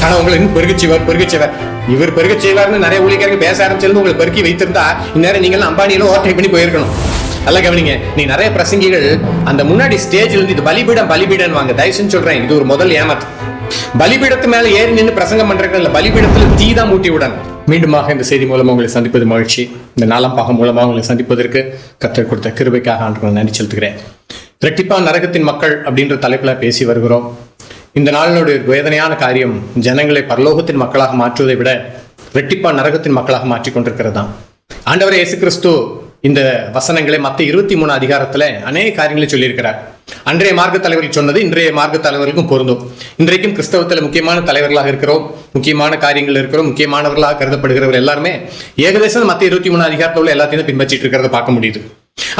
ஆனா உங்களை இன்னும் பெருகச்செய்வார் இவர் பெருகச்செய்வார்னு நிறைய ஊழியக்காரங்க பேச ஆரம்பிச்சிருந்து உங்களை பெருக்கி வைத்திருந்தா இந்நேரம் நீங்களும் அம்பானியில ஓவர்டேக் பண்ணி போயிருக்கணும். நல்லா கவனிங்க. நீ நிறைய பிரசங்கிகள் அந்த முன்னாடி ஸ்டேஜ்ல இருந்து இது பலிபீடம் வாங்க தயவுன்னு சொல்றேன். இது ஒரு முதல் ஏமாத்து. பலிபீடத்து மேல ஏறி நின்று பிரசங்கம் பண்றதுல பலிபீடத்துல தீதான் மூட்டி விடணும். மீண்டுமாக இந்த செய்தி மூலமா உங்களை சந்திப்பது மகிழ்ச்சி. இந்த 4ஆம் பாகம் மூலமாக உங்களை சந்திப்பதற்கு கர்த்தர் கொடுத்த கிருபைக்காக ஆண்டவரை நன்றி செலுத்துகிறேன். இரட்டிப்பா நரகத்தின் மக்கள் அப்படின்ற தலைப்புல பேசி வருகிறோம். இந்த நாளினுடைய வேதனையான காரியம் ஜனங்களை பரலோகத்தின் மக்களாக மாற்றுவதை விட இரட்டிப்பா நரகத்தின் மக்களாக மாற்றிக் கொண்டிருக்கிறதாம். ஆண்டவர் இயேசு கிறிஸ்து இந்த வசனங்களை மத்திய 23 அதிகாரத்துல அநேக காரியங்களை சொல்லியிருக்கிறார். அன்றைய மார்க்க தலைவர்கள் சொன்னது இன்றைய மார்க்க தலைவர்களுக்கும் பொருந்தும். இன்றைக்கும் கிறிஸ்தவத்தில் முக்கியமான தலைவர்களாக இருக்கிறோம், முக்கியமான காரியங்கள் இருக்கிறோம், முக்கியமானவர்களாக கருதப்படுகிறவர் எல்லாருமே ஏகதேசம் மத்திய 23 அதிகாரத்தில் உள்ள எல்லாத்தையும் பின்பற்றிட்டு இருக்கிறத பார்க்க முடியுது.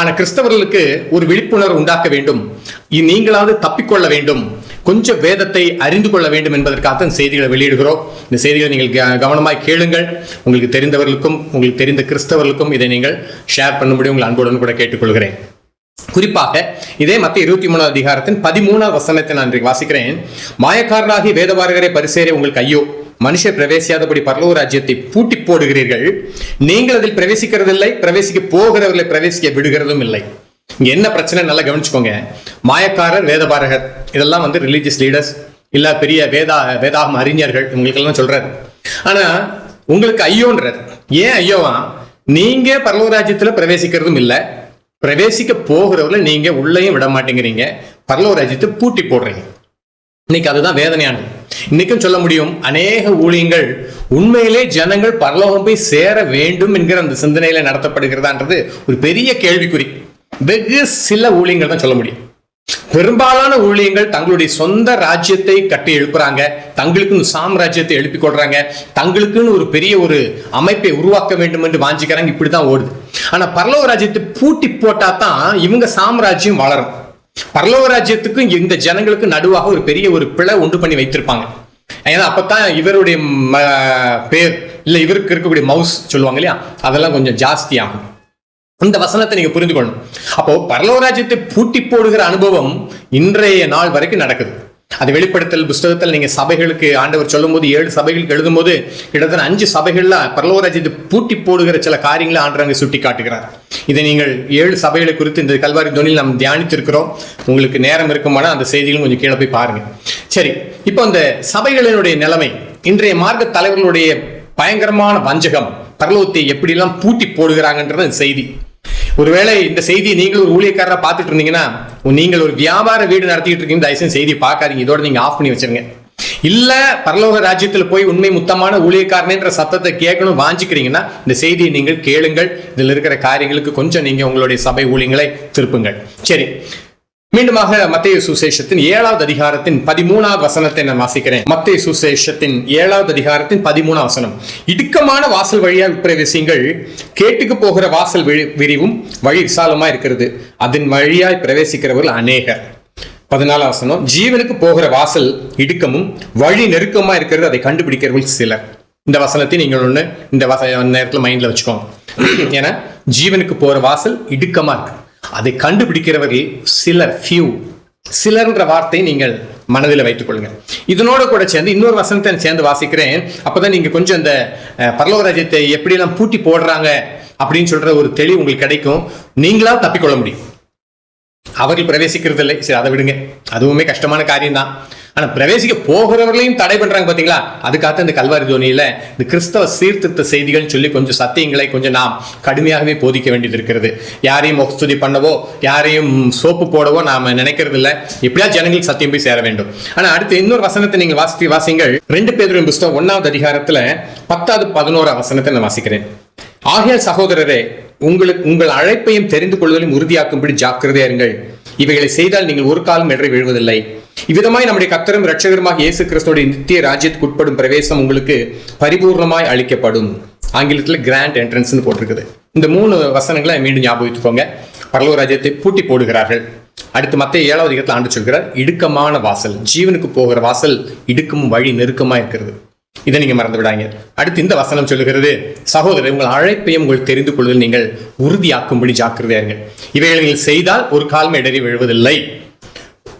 ஆனா கிறிஸ்தவர்களுக்கு ஒரு விழிப்புணர்வு உண்டாக்க வேண்டும், நீங்களாவது தப்பிக்கொள்ள வேண்டும், கொஞ்சம் வேதத்தை அறிந்து கொள்ள வேண்டும் என்பதற்காக இந்த செய்திகளை வெளியிடுகிறோம். இந்த செய்திகளை நீங்கள் கவனமாய் கேளுங்கள். உங்களுக்கு தெரிந்தவர்களுக்கும் உங்களுக்கு தெரிந்த கிறிஸ்தவர்களுக்கும் இதை நீங்கள் ஷேர் பண்ணும்படி உங்கள் அன்புடன் கூட கேட்டுக்கொள்கிறேன். குறிப்பாக இதே மத்திய 23 அதிகாரத்தின் 13 வசனத்தை நான் வாசிக்கிறேன். மாயக்காரராகி வேதபாரகரை பரிசேரே உங்களுக்கு ஐயோ, மனுஷர் பிரவேசியாதபடி பரலோக ராஜ்யத்தை பூட்டி போடுகிறீர்கள். நீங்கள் அதில் பிரவேசிக்கிறதில்லை, பிரவேசிக்க போகிறவர்களை பிரவேசிக்க விடுகிறதும் இல்லை. இங்க என்ன பிரச்சனை நல்லா கவனிச்சுக்கோங்க. மாயக்காரர், வேதபாரகர் இதெல்லாம் ரிலீஜியஸ் லீடர்ஸ் இல்ல பெரிய வேதாகம் அறிஞர்கள் இவங்களுக்கெல்லாம் சொல்றாரு. ஆனா உங்களுக்கு ஐயோன்றார். ஏன் ஐயோவா? நீங்க பரலோக ராஜ்யத்துல பிரவேசிக்கிறதும் இல்லை, பிரவேசிக்க போகிறவர்களை நீங்க உள்ளேயும் விட மாட்டேங்கிறீங்க, பரலோக ராஜ்யத்தை பூட்டி போடுறீங்க. இன்னைக்கு அதுதான் வேதனையானது. இன்னைக்கும் சொல்ல முடியும், அநேக ஊழியங்கள் உண்மையிலே ஜனங்கள் பரலோகம் போய் சேர வேண்டும் என்கிற அந்த சிந்தனையில நடத்தப்படுகிறதான்றது ஒரு பெரிய கேள்விக்குறி. வெகு சில ஊழியங்கள் தான் சொல்ல முடியும். பெரும்பாலான ஊழியங்கள் தங்களுடைய சொந்த ராஜ்யத்தை கட்டி எழுப்புறாங்க, தங்களுக்குன்னு சாம்ராஜ்யத்தை எழுப்பி கொள்றாங்க, தங்களுக்குன்னு ஒரு பெரிய ஒரு அமைப்பை உருவாக்க வேண்டும் என்று வாஞ்சிக்கிறாங்க. இப்படிதான் ஓடுது. ஆனா பரலோக ராஜ்யத்தை பூட்டி போட்டா தான் இவங்க சாம்ராஜ்யம் வளரும். பரலோக ராஜ்யத்துக்கும் இந்த ஜனங்களுக்கு நடுவாக ஒரு பெரிய ஒரு பிழை உண்டு பண்ணி வைத்திருப்பாங்க. ஏன்னா அப்பதான் இவருடைய பேர் இல்ல இவருக்கு இருக்கக்கூடிய மவுஸ் சொல்லுவாங்க இல்லையா, அதெல்லாம் கொஞ்சம் ஜாஸ்தி ஆகும். இந்த வசனத்தை நீங்க புரிந்து கொள்ளணும். அப்போ பரலோக ராஜ்யத்தை பூட்டி போடுகிற அனுபவம் இன்றைய நாள் வரைக்கும் நடக்குது. அது வெளிப்படுத்தல் புஸ்தகத்தில் நீங்க சபைகளுக்கு ஆண்டவர் சொல்லும் போது 7 சபைகளுக்கு எழுதும் போது கிட்டத்தட்ட 5 சபைகள்ல பரலோக ராஜ்யத்தை பூட்டி போடுகிற சில காரியங்களை ஆண்டவர் சுட்டி காட்டுகிறார். இதை நீங்கள் 7 சபைகளை குறித்து இந்த கல்வாரி தொனில் நாம் தியானித்திருக்கிறோம். உங்களுக்கு நேரம் இருக்குமானா அந்த செய்திகளும் கொஞ்சம் கீழே போய் பாருங்க. சரி, இப்போ அந்த சபைகளினுடைய நிலைமை, இன்றைய மார்க்க தலைவர்களுடைய பயங்கரமான வஞ்சகம், பரலோகத்தை எப்படிலாம் பூட்டி போடுகிறாங்கன்றது செய்தி. ஒருவேளை இந்த செய்தியை நீங்கள் ஒரு ஊழியக்காரரா பார்த்துட்டு இருந்தீங்கன்னா, நீங்கள் ஒரு வியாபார வீடு நடத்திட்டு இருக்கீங்க, தயவுசெய்து செய்தியை பார்க்காதீங்க, இதோட நீங்க ஆஃப் பண்ணி வச்சிருங்க. இல்ல பரலோக ராஜ்யத்துல போய் உண்மை முத்தமான ஊழியக்காரன்ற சத்தத்தை கேட்கணும் வாஞ்சிக்கிறீங்கன்னா இந்த செய்தியை நீங்கள் கேளுங்கள். இதுல இருக்கிற காரியங்களுக்கு கொஞ்சம் நீங்க உங்களுடைய சபை ஊழியங்களை திருப்புங்கள். சரி, மீண்டுமாக மத்தேயு சுசேஷத்தின் 7வது அதிகாரத்தின் 13வது வசனத்தை நான் வாசிக்கிறேன். மத்தேயு சுசேஷத்தின் 7வது அதிகாரத்தின் 13வது வசனம். இடுக்கமான வாசல் வழியாக பிரவேசிங்கள், கேட்டுக்கு போகிற வாசல் விரிவும் வழி விசாலமா இருக்கிறது, அதன் வழியாய் பிரவேசிக்கிறவர்கள் அநேகர். 14வது வசனம். ஜீவனுக்கு போகிற வாசல் இடுக்கமும் வழி நெருக்கமா இருக்கிறது, அதை கண்டுபிடிக்கிறவர்கள் சிலர். இந்த வசனத்தை நீங்கள் இந்த நேரத்தில் மைண்ட்ல வச்சுக்கோங்க. ஏன்னா ஜீவனுக்கு போற வாசல் இடுக்கமா இருக்கு, அதை கண்டுபிடிக்கிறவர்கள் சிலர், ஃபியூ. சிலர்ன்ற வார்த்தையை நீங்கள் மனதில் வைத்துக் கொள்ளுங்க. இதனோட கூட சேர்ந்து இன்னொரு வசனத்தை சேர்ந்து வாசிக்கிறேன். அப்பதான் நீங்க கொஞ்சம் இந்த பரலோக ராஜ்யத்தை எப்படியெல்லாம் பூட்டி போடுறாங்க அப்படின்னு சொல்ற ஒரு தெளிவு உங்களுக்கு கிடைக்கும். நீங்களா தப்பிக்கொள்ள முடியும். அவர்கள் பிரவேசிக்கிறது இல்லை, சரி அதை விடுங்க, அதுவுமே கஷ்டமான காரியம் தான். ஆனா பிரவேசிக்க போகிறவர்களையும் தடை பண்றாங்க பாத்தீங்களா. அதுக்காக இந்த கல்வாரி தோனியில இந்த கிறிஸ்தவ சீர்திருத்த செய்திகள் சொல்லி கொஞ்சம் சத்தியங்களை கொஞ்சம் நாம் கடுமையாகவே போதிக்க வேண்டியது இருக்கிறது. யாரையும் முகஸ்துதி பண்ணவோ யாரையும் சோப்பு போடவோ நாம நினைக்கிறது இல்லை. எப்படியா ஜனங்களுக்கு சத்தியம் போய் சேர வேண்டும். ஆனா அடுத்து இன்னொரு வசனத்தை நீங்கள் வாசிங்கள். 2 பேதுரு புஸ்தகம் 1வது அதிகாரத்துல 10வது 11வது வசனத்தை நான் வாசிக்கிறேன். ஆகையால் சகோதரரே, உங்கள் அழைப்பையும் தெரிந்து கொள்வதையும் உறுதியாக்கும்படி ஜாக்கிரதையா இருங்கள். இவைகளை செய்தால் நீங்கள் ஒரு காலம் இடறி விழுவதில்லை. இவ்விதமாய் நம்முடைய கர்த்தரும் இரட்சகருமாக இயேசு கிறிஸ்துவோட நித்திய ராஜ்யத்துக்கு உட்படும் பிரவேசம் உங்களுக்கு பரிபூர்ணமாய் அளிக்கப்படும். ஆங்கிலத்தில் கிராண்ட் என்ட்ரன்ஸ் போட்டிருக்குது. இந்த 3 வசனங்களை மீண்டும் ஞாபகித்துக்கோங்க. பரலோக ராஜ்யத்தை பூட்டி போடுகிறார்கள். அடுத்து மத்திய 7வது அதிகாரத்தில் ஆண்டு சொல்கிறார், இடுக்கமான வாசல், ஜீவனுக்கு போகிற வாசல் இடுக்கும் வழி நெருக்கமா இருக்கிறது. இதை நீங்க மறந்து விடாங்க. அடுத்து இந்த வசனம் சொல்லுகிறது, சகோதரர் உங்கள் அழைப்பையும் உங்கள் தெரிந்து கொள்வதில் நீங்கள் உறுதியாக்கும்படி ஜாக்கிரதையார்கள். இவைகளை நீங்கள் செய்தால் ஒரு காலம் இடறி விழுவதில்லை.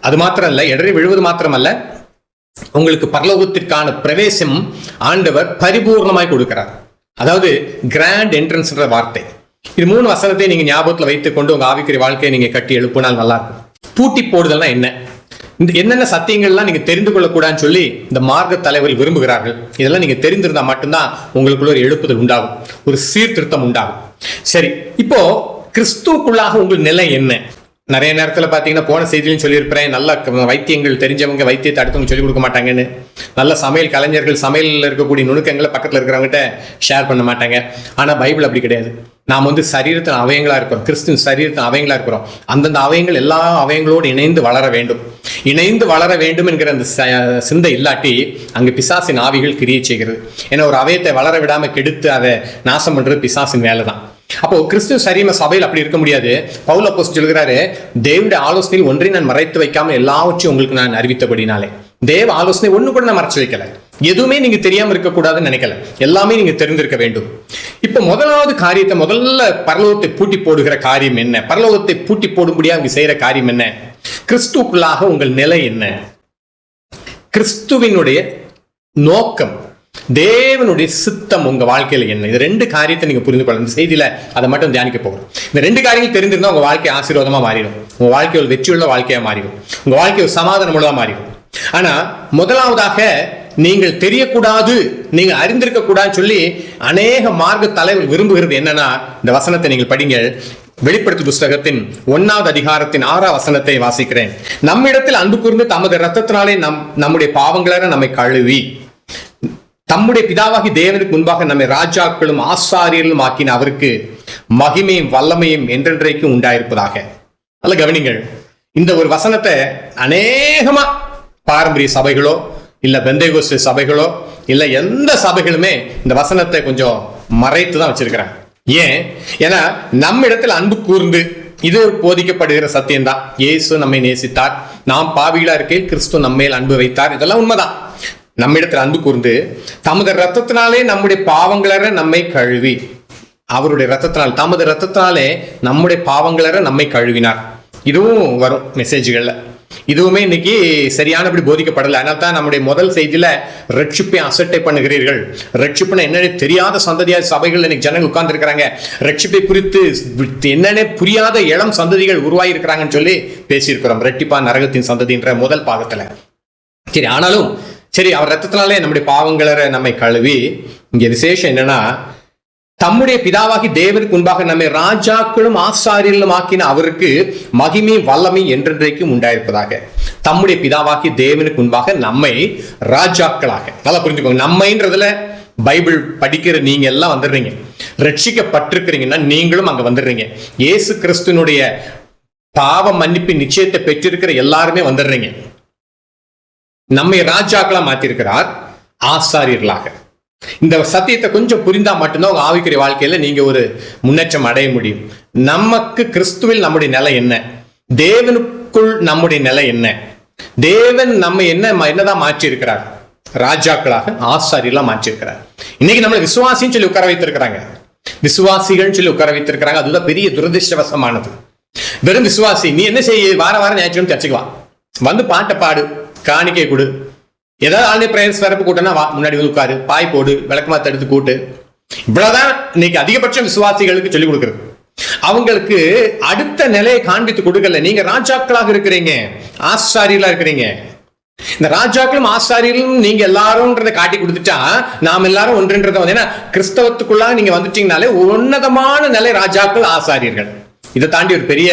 அது மாத்திரம் இல்ல, இடறி விழுவது மாத்திரமல்ல, உங்களுக்கு பரலோகத்திற்கான பிரவேசம் ஆண்டவர் பரிபூர்ணமாய் கொடுக்கிறார். அதாவது கிராண்ட் என்ட்ரன்ஸ்ன்ற வார்த்தை. இது 3 வசனத்தை நீங்க ஞாபகத்தில் வைத்துக் கொண்டு உங்க ஆவிக்குரிய வாழ்க்கையை நீங்க கட்டி எழுப்பினால் நல்லா இருக்கும். பூட்டி போடுதல்னா என்ன, என்னென்ன சத்தியங்கள்லாம் நீங்க தெரிந்து கொள்ளக்கூடாதுன்னு சொல்லி இந்த மார்க்க தலைவர்கள் விரும்புகிறார்கள். இதெல்லாம் நீங்க தெரிந்திருந்தா மட்டும்தான் உங்களுக்குள்ள ஒரு எழுப்புதல் உண்டாகும், ஒரு சீர்திருத்தம் உண்டாகும். சரி, இப்போ கிறிஸ்துவுக்குள்ளாக உங்கள் நிலை என்ன? நிறைய நேரத்தில் பார்த்தீங்கன்னா போன செய்தியிலும் சொல்லியிருப்பேன், நல்ல வைத்தியங்கள் தெரிஞ்சவங்க வைத்தியத்தை அடுத்தவங்க சொல்லிக் கொடுக்க மாட்டாங்கன்னு. நல்ல சமையல் கலைஞர்கள் சமையலில் இருக்கக்கூடிய நுணுக்கங்களை பக்கத்தில் இருக்கிறவங்ககிட்ட ஷேர் பண்ண மாட்டாங்க. ஆனால் பைபிள் அப்படி கிடையாது. நாம் சரீரத்தின் அவயங்களா இருக்கிறோம், கிறிஸ்துவின் சரீரத்தின் அவயங்களா இருக்கிறோம். அந்தந்த அவயங்கள் எல்லா அவயங்களோடு இணைந்து வளர வேண்டும். இணைந்து வளர வேண்டும் என்கிற அந்த சிந்தை இல்லாட்டி அங்கு பிசாசின் ஆவிகள் கிரியை செய்கிறது. ஏன்னா ஒரு அவயத்தை வளர விடாம கெடுத்து அதை நாசம் பண்றது பிசாசின் வேலை தான். அப்போ கிறிஸ்துவ சரீர சபையில் அப்படி இருக்க முடியாது. பவுல் அப்போஸ்தலன் சொல்கிறாரு, தேவனுடைய ஆலோசனையில் ஒன்றை நான் மறைத்து வைக்காம எல்லாவற்றையும் உங்களுக்கு நான் அறிவித்தபடினாலே. தேவ ஆலோசனை ஒண்ணு கூட நான் மறைச்சு வைக்கல. எதுவுமே நீங்க தெரியாம இருக்கக்கூடாதுன்னு நினைக்கல, எல்லாமே நீங்க தெரிந்திருக்க வேண்டும். இப்ப முதலாவது காரியத்தை, முதல்ல பரலோகத்தை பூட்டி போடுகிற காரியம் என்ன? பரலோகத்தை பூட்டி போடும்படியா அவங்க செய்யற காரியம் என்ன? கிறிஸ்துக்குள்ளாக உங்கள் நிலை என்ன? கிறிஸ்துவினுடைய நோக்கம், தேவனுடைய சித்தம் உங்க வாழ்க்கையில என்ன? இது 2 காரியத்தை நீங்க புரிந்து கொள்ள இந்த செய்தியில அதை மட்டும் தியானிக்க போகிறோம். இந்த 2 காரியங்கள் தெரிந்திருந்தா உங்க வாழ்க்கை ஆசீர்வாதமா மாறிடும், உங்க வாழ்க்கை ஒரு வெற்றியுள்ள வாழ்க்கையா மாறிடும், உங்க வாழ்க்கை ஒரு சமாதானம் உள்ளதா மாறிடும். ஆனா முதலாவதாக நீங்கள் தெரியக்கூடாது, நீங்க அறிந்திருக்க கூடாதுன்னு சொல்லி அநேக மார்க்க தலைவர் விரும்புகிறது என்னன்னா, இந்த வசனத்தை நீங்கள் படிங்கள். வெளிப்படுத்து புஸ்தகத்தின் 1வது அதிகாரத்தின் 6வது வசனத்தை வாசிக்கிறேன். நம்மிடத்தில் அன்பு கூர்ந்து தமது இரத்தத்தினாலே நம்முடைய பாவங்களை நம்மை கழுவி தம்முடைய பிதாவாகி தேவனுக்கு முன்பாக நம்மை ராஜாக்களும் ஆசாரியர்களும் ஆக்கின அவருக்கு மகிமையும் வல்லமையும் என்றென்றைக்கும் உண்டாயிருப்பதாக. நல்ல கவனிங்கள், இந்த ஒரு வசனத்தை அநேகமா பாரம்பரிய சபைகளோ இல்ல பெந்தேகோஸ்தே சபைகளோ இல்ல எந்த சபைகளுமே இந்த வசனத்தை கொஞ்சம் மறைத்து தான் வச்சிருக்கிறாங்க. ஏன்? ஏன்னா நம்ம இடத்துல அன்பு கூர்ந்து இது போதிக்கப்படுகிற சத்தியம்தான். இயேசு நம்மை நேசித்தார், நாம் பாவிகளா இருக்கையில் கிறிஸ்து நம்மேல் அன்பு வைத்தார், இதெல்லாம் உண்மைதான். நம்ம இடத்துல அன்பு கூர்ந்து தமது ரத்தத்தினாலே நம்முடைய பாவங்களற நம்மை கழுவி, அவருடைய ரத்தத்தினால், தமது ரத்தத்தினாலே நம்முடைய பாவங்களற நம்மை கழுவினார். இதுவும் வரும் மெசேஜ்கள்ல. இதுவுமே இன்னைக்கு சரியானபடி போதிக்கப்படலை. அதனால தான் நம்முடைய முதல் செய்தியில ரட்சிப்பை அசட்டை பண்ணுகிறீர்கள், ரட்சிப்புன்னு என்னென்ன தெரியாத சந்ததியா சபைகள் இன்னைக்கு ஜனங்கள் உட்கார்ந்து இருக்கிறாங்க, ரட்சிப்பை குறித்து என்னென்ன புரியாத இளம் சந்ததிகள் உருவாகி இருக்கிறாங்கன்னு சொல்லி பேசியிருக்கிறோம். ரெட்டிப்பா நரகத்தின் சந்ததின்ற முதல் பாகத்துல. சரி, ஆனாலும் சரி, அவர் ரத்தத்தினாலே நம்முடைய பாவங்கள நம்மை கழுவி, இங்க விசேஷம் என்னன்னா, தம்முடைய பிதாவாகி தேவனுக்கு முன்பாக நம்மை ராஜாக்களும் ஆசாரியர்களும் ஆக்கின அவருக்கு மகிமை வல்லமை என்றென்றைக்கும் உண்டாயிருப்பதாக. தம்முடைய பிதாவாகி தேவனுக்கு முன்பாக நம்மை ராஜாக்களாக. நல்லா புரிஞ்சுக்கோங்க, நம்மைன்றதுல பைபிள் படிக்கிற நீங்க எல்லாம் வந்துடுறீங்க, ரட்சிக்கப்பட்டிருக்கிறீங்கன்னா நீங்களும் அங்க வந்துடுறீங்க. இயேசு கிறிஸ்துனுடைய பாவ மன்னிப்பு நிச்சயத்தை பெற்றிருக்கிற எல்லாருமே வந்துடுறீங்க. நம்மை ராஜாக்களா மாத்திருக்கிறார், ஆசாரியர்களாக. இந்த சத்தியத்தை கொஞ்சம் புரிந்தா மட்டும்தான் உங்க ஆவிக்குரிய வாழ்க்கையில நீங்க ஒரு முன்னேற்றம் அடைய முடியும். நமக்கு கிறிஸ்துவில் நம்முடைய நிலை என்ன, தேவனுக்குள் நம்முடைய நிலை என்ன, தேவன் நம்ம என்னதான் மாற்றி இருக்கிறார், ராஜாக்களாக ஆசாரியர்களா மாற்றி இருக்கிறார். இன்னைக்கு நம்மளை விசுவாசின்னு சொல்லி உட்கார வைத்திருக்கிறாங்க, விசுவாசிகள் சொல்லி உட்கார வைத்திருக்கிறாங்க. அதுதான் பெரிய துரதிருஷ்டவசமானது. வெறும் விசுவாசி, நீ என்ன செய்ய, வார வாரம் ஞாயிற்றுக்கிழமை தச்சுக்குவான், வந்து பாட்டை பாடு, காணிக்கை கொடு, ஏதாவது ஆன்லைன் பிரேயர்ஸ் வரப்பு கூட்டனா வா, முன்னாடி வந்து உட்காரு, பாய் போடு, விளக்கமாத்த எடுத்து கூட்டு. இவ்வளவுதான் இன்னைக்கு அதிகபட்சம் விசுவாசிகளுக்கு சொல்லிக் கொடுக்குறது. அவங்களுக்கு அடுத்த நிலையை காண்பித்து கொடுக்கல. நீங்க ராஜாக்களாக இருக்கிறீங்க, ஆசாரியர்களா இருக்கிறீங்க. இந்த ராஜாக்களும் ஆசாரியர்களும் நீங்க எல்லாரும்ன்றதை காட்டி கொடுத்துட்டா நாம் எல்லாரும் ஒன்றுன்றதை வந்து, ஏன்னா கிறிஸ்தவத்துக்குள்ளாக நீங்க வந்துட்டீங்கனாலே உன்னதமான நிலை ராஜாக்கள் ஆசாரியர்கள். இதை தாண்டி ஒரு பெரிய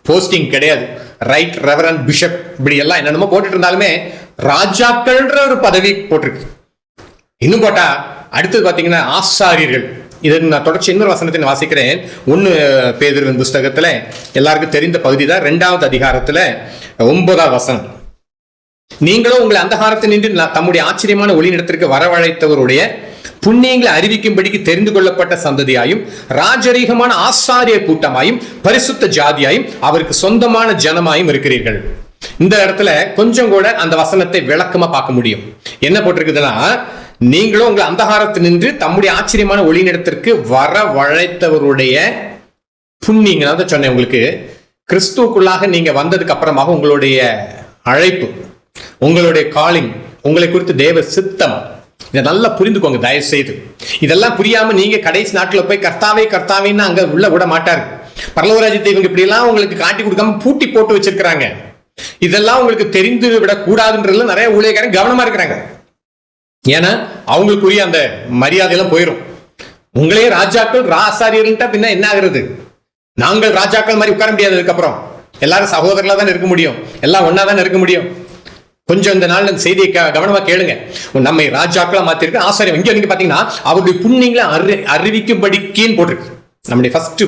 போஸ்டிங் கிடையாது. ரைட் ரெவரண்ட் பிஷப் இப்படி எல்லாம் என்னென்னமோ போட்டுட்டு இருந்தாலுமே ராஜாக்கள்ன்ற ஒரு பதவி போட்டிருக்கு. இன்னும் போட்டா அடுத்தது பாத்தீங்கன்னா ஆசாரியர்கள். இதை நான் தொடர்ச்சி இன்னொரு வசனத்தை வாசிக்கிறேன். 1 பேதுருவின் புஸ்தகத்துல எல்லாருக்கும் தெரிந்த பகுதி தான், 2வது அதிகாரத்துல 9வது வசனம். நீங்களும் உங்களை அந்தகாரத்தில் நின்று தம்முடைய ஆச்சரியமான ஒளிநிடத்திற்கு வரவழைத்தவருடைய புண்ணியங்களை அறிவிக்கும்படிக்கு தெரிந்து கொள்ளப்பட்ட சந்ததியாயும் ராஜரீகமான ஆசாரிய கூட்டமாயும் பரிசுத்த ஜாதியாயும் அவருக்கு சொந்தமான ஜனமாயும் இருக்கிறீர்கள். இந்த இடத்துல கொஞ்சம் கூட அந்த வசனத்தை விளக்கமா பார்க்க முடியும். என்ன போட்டிருக்குதுன்னா, நீங்களும் உங்களை அந்தகாரத்தில் நின்று தம்முடைய ஆச்சரியமான ஒளிநிடத்திற்கு வரவழைத்தவருடைய புண்ணியங்கள் தான் சொன்னேன். உங்களுக்கு கிறிஸ்துவுக்குள்ளாக நீங்க வந்ததுக்கு அப்புறமாக உங்களுடைய அழைப்பு, உங்களுடைய காலிங், உங்களை குறித்து தேவ சித்தம். இதை நல்லா புரிந்துக்கோங்க தயவு செய்து. இதெல்லாம் புரியாம நீங்க கடைசி நாட்கள் போய் கர்த்தாவே கர்த்தாவேன்னு அங்க உள்ள விட மாட்டாரு. பரலோகராஜ்யத்தை இவங்க இப்படி எல்லாம் உங்களுக்கு காட்டி கொடுக்காம பூட்டி போட்டு வச்சிருக்கிறாங்க. இதெல்லாம் உங்களுக்கு தெரிந்து விடக்கூடாதுன்றதுல நிறைய ஊழியக்காரங்க கவனமா இருக்கிறாங்க. ஏன்னா அவங்களுக்குரிய அந்த மரியாதையெல்லாம் போயிடும். உங்களே ராஜாக்கள் ஆசாரியர்கள்ட்ட பின்ன என்ன ஆகுறது? நாங்கள் ராஜாக்கள் மாதிரி உட்கார முடியாது. அதுக்கப்புறம் எல்லாரும் சகோதரர்களா தான் இருக்க முடியும், எல்லாம் ஒன்னா தான் இருக்க முடியும். கொஞ்சம் இந்த நாள் இந்த செய்தியை கவனமா கேளுங்க. நம்மை ராஜாக்களா மாத்திருக்கு ஆசாரியம். இங்க நீங்க பாத்தீங்கன்னா அவருடைய புண்ணியங்களை அறிவிக்கும்படிக்கேன்னு போட்டிருக்கு. நம்முடைய ஃபர்ஸ்ட்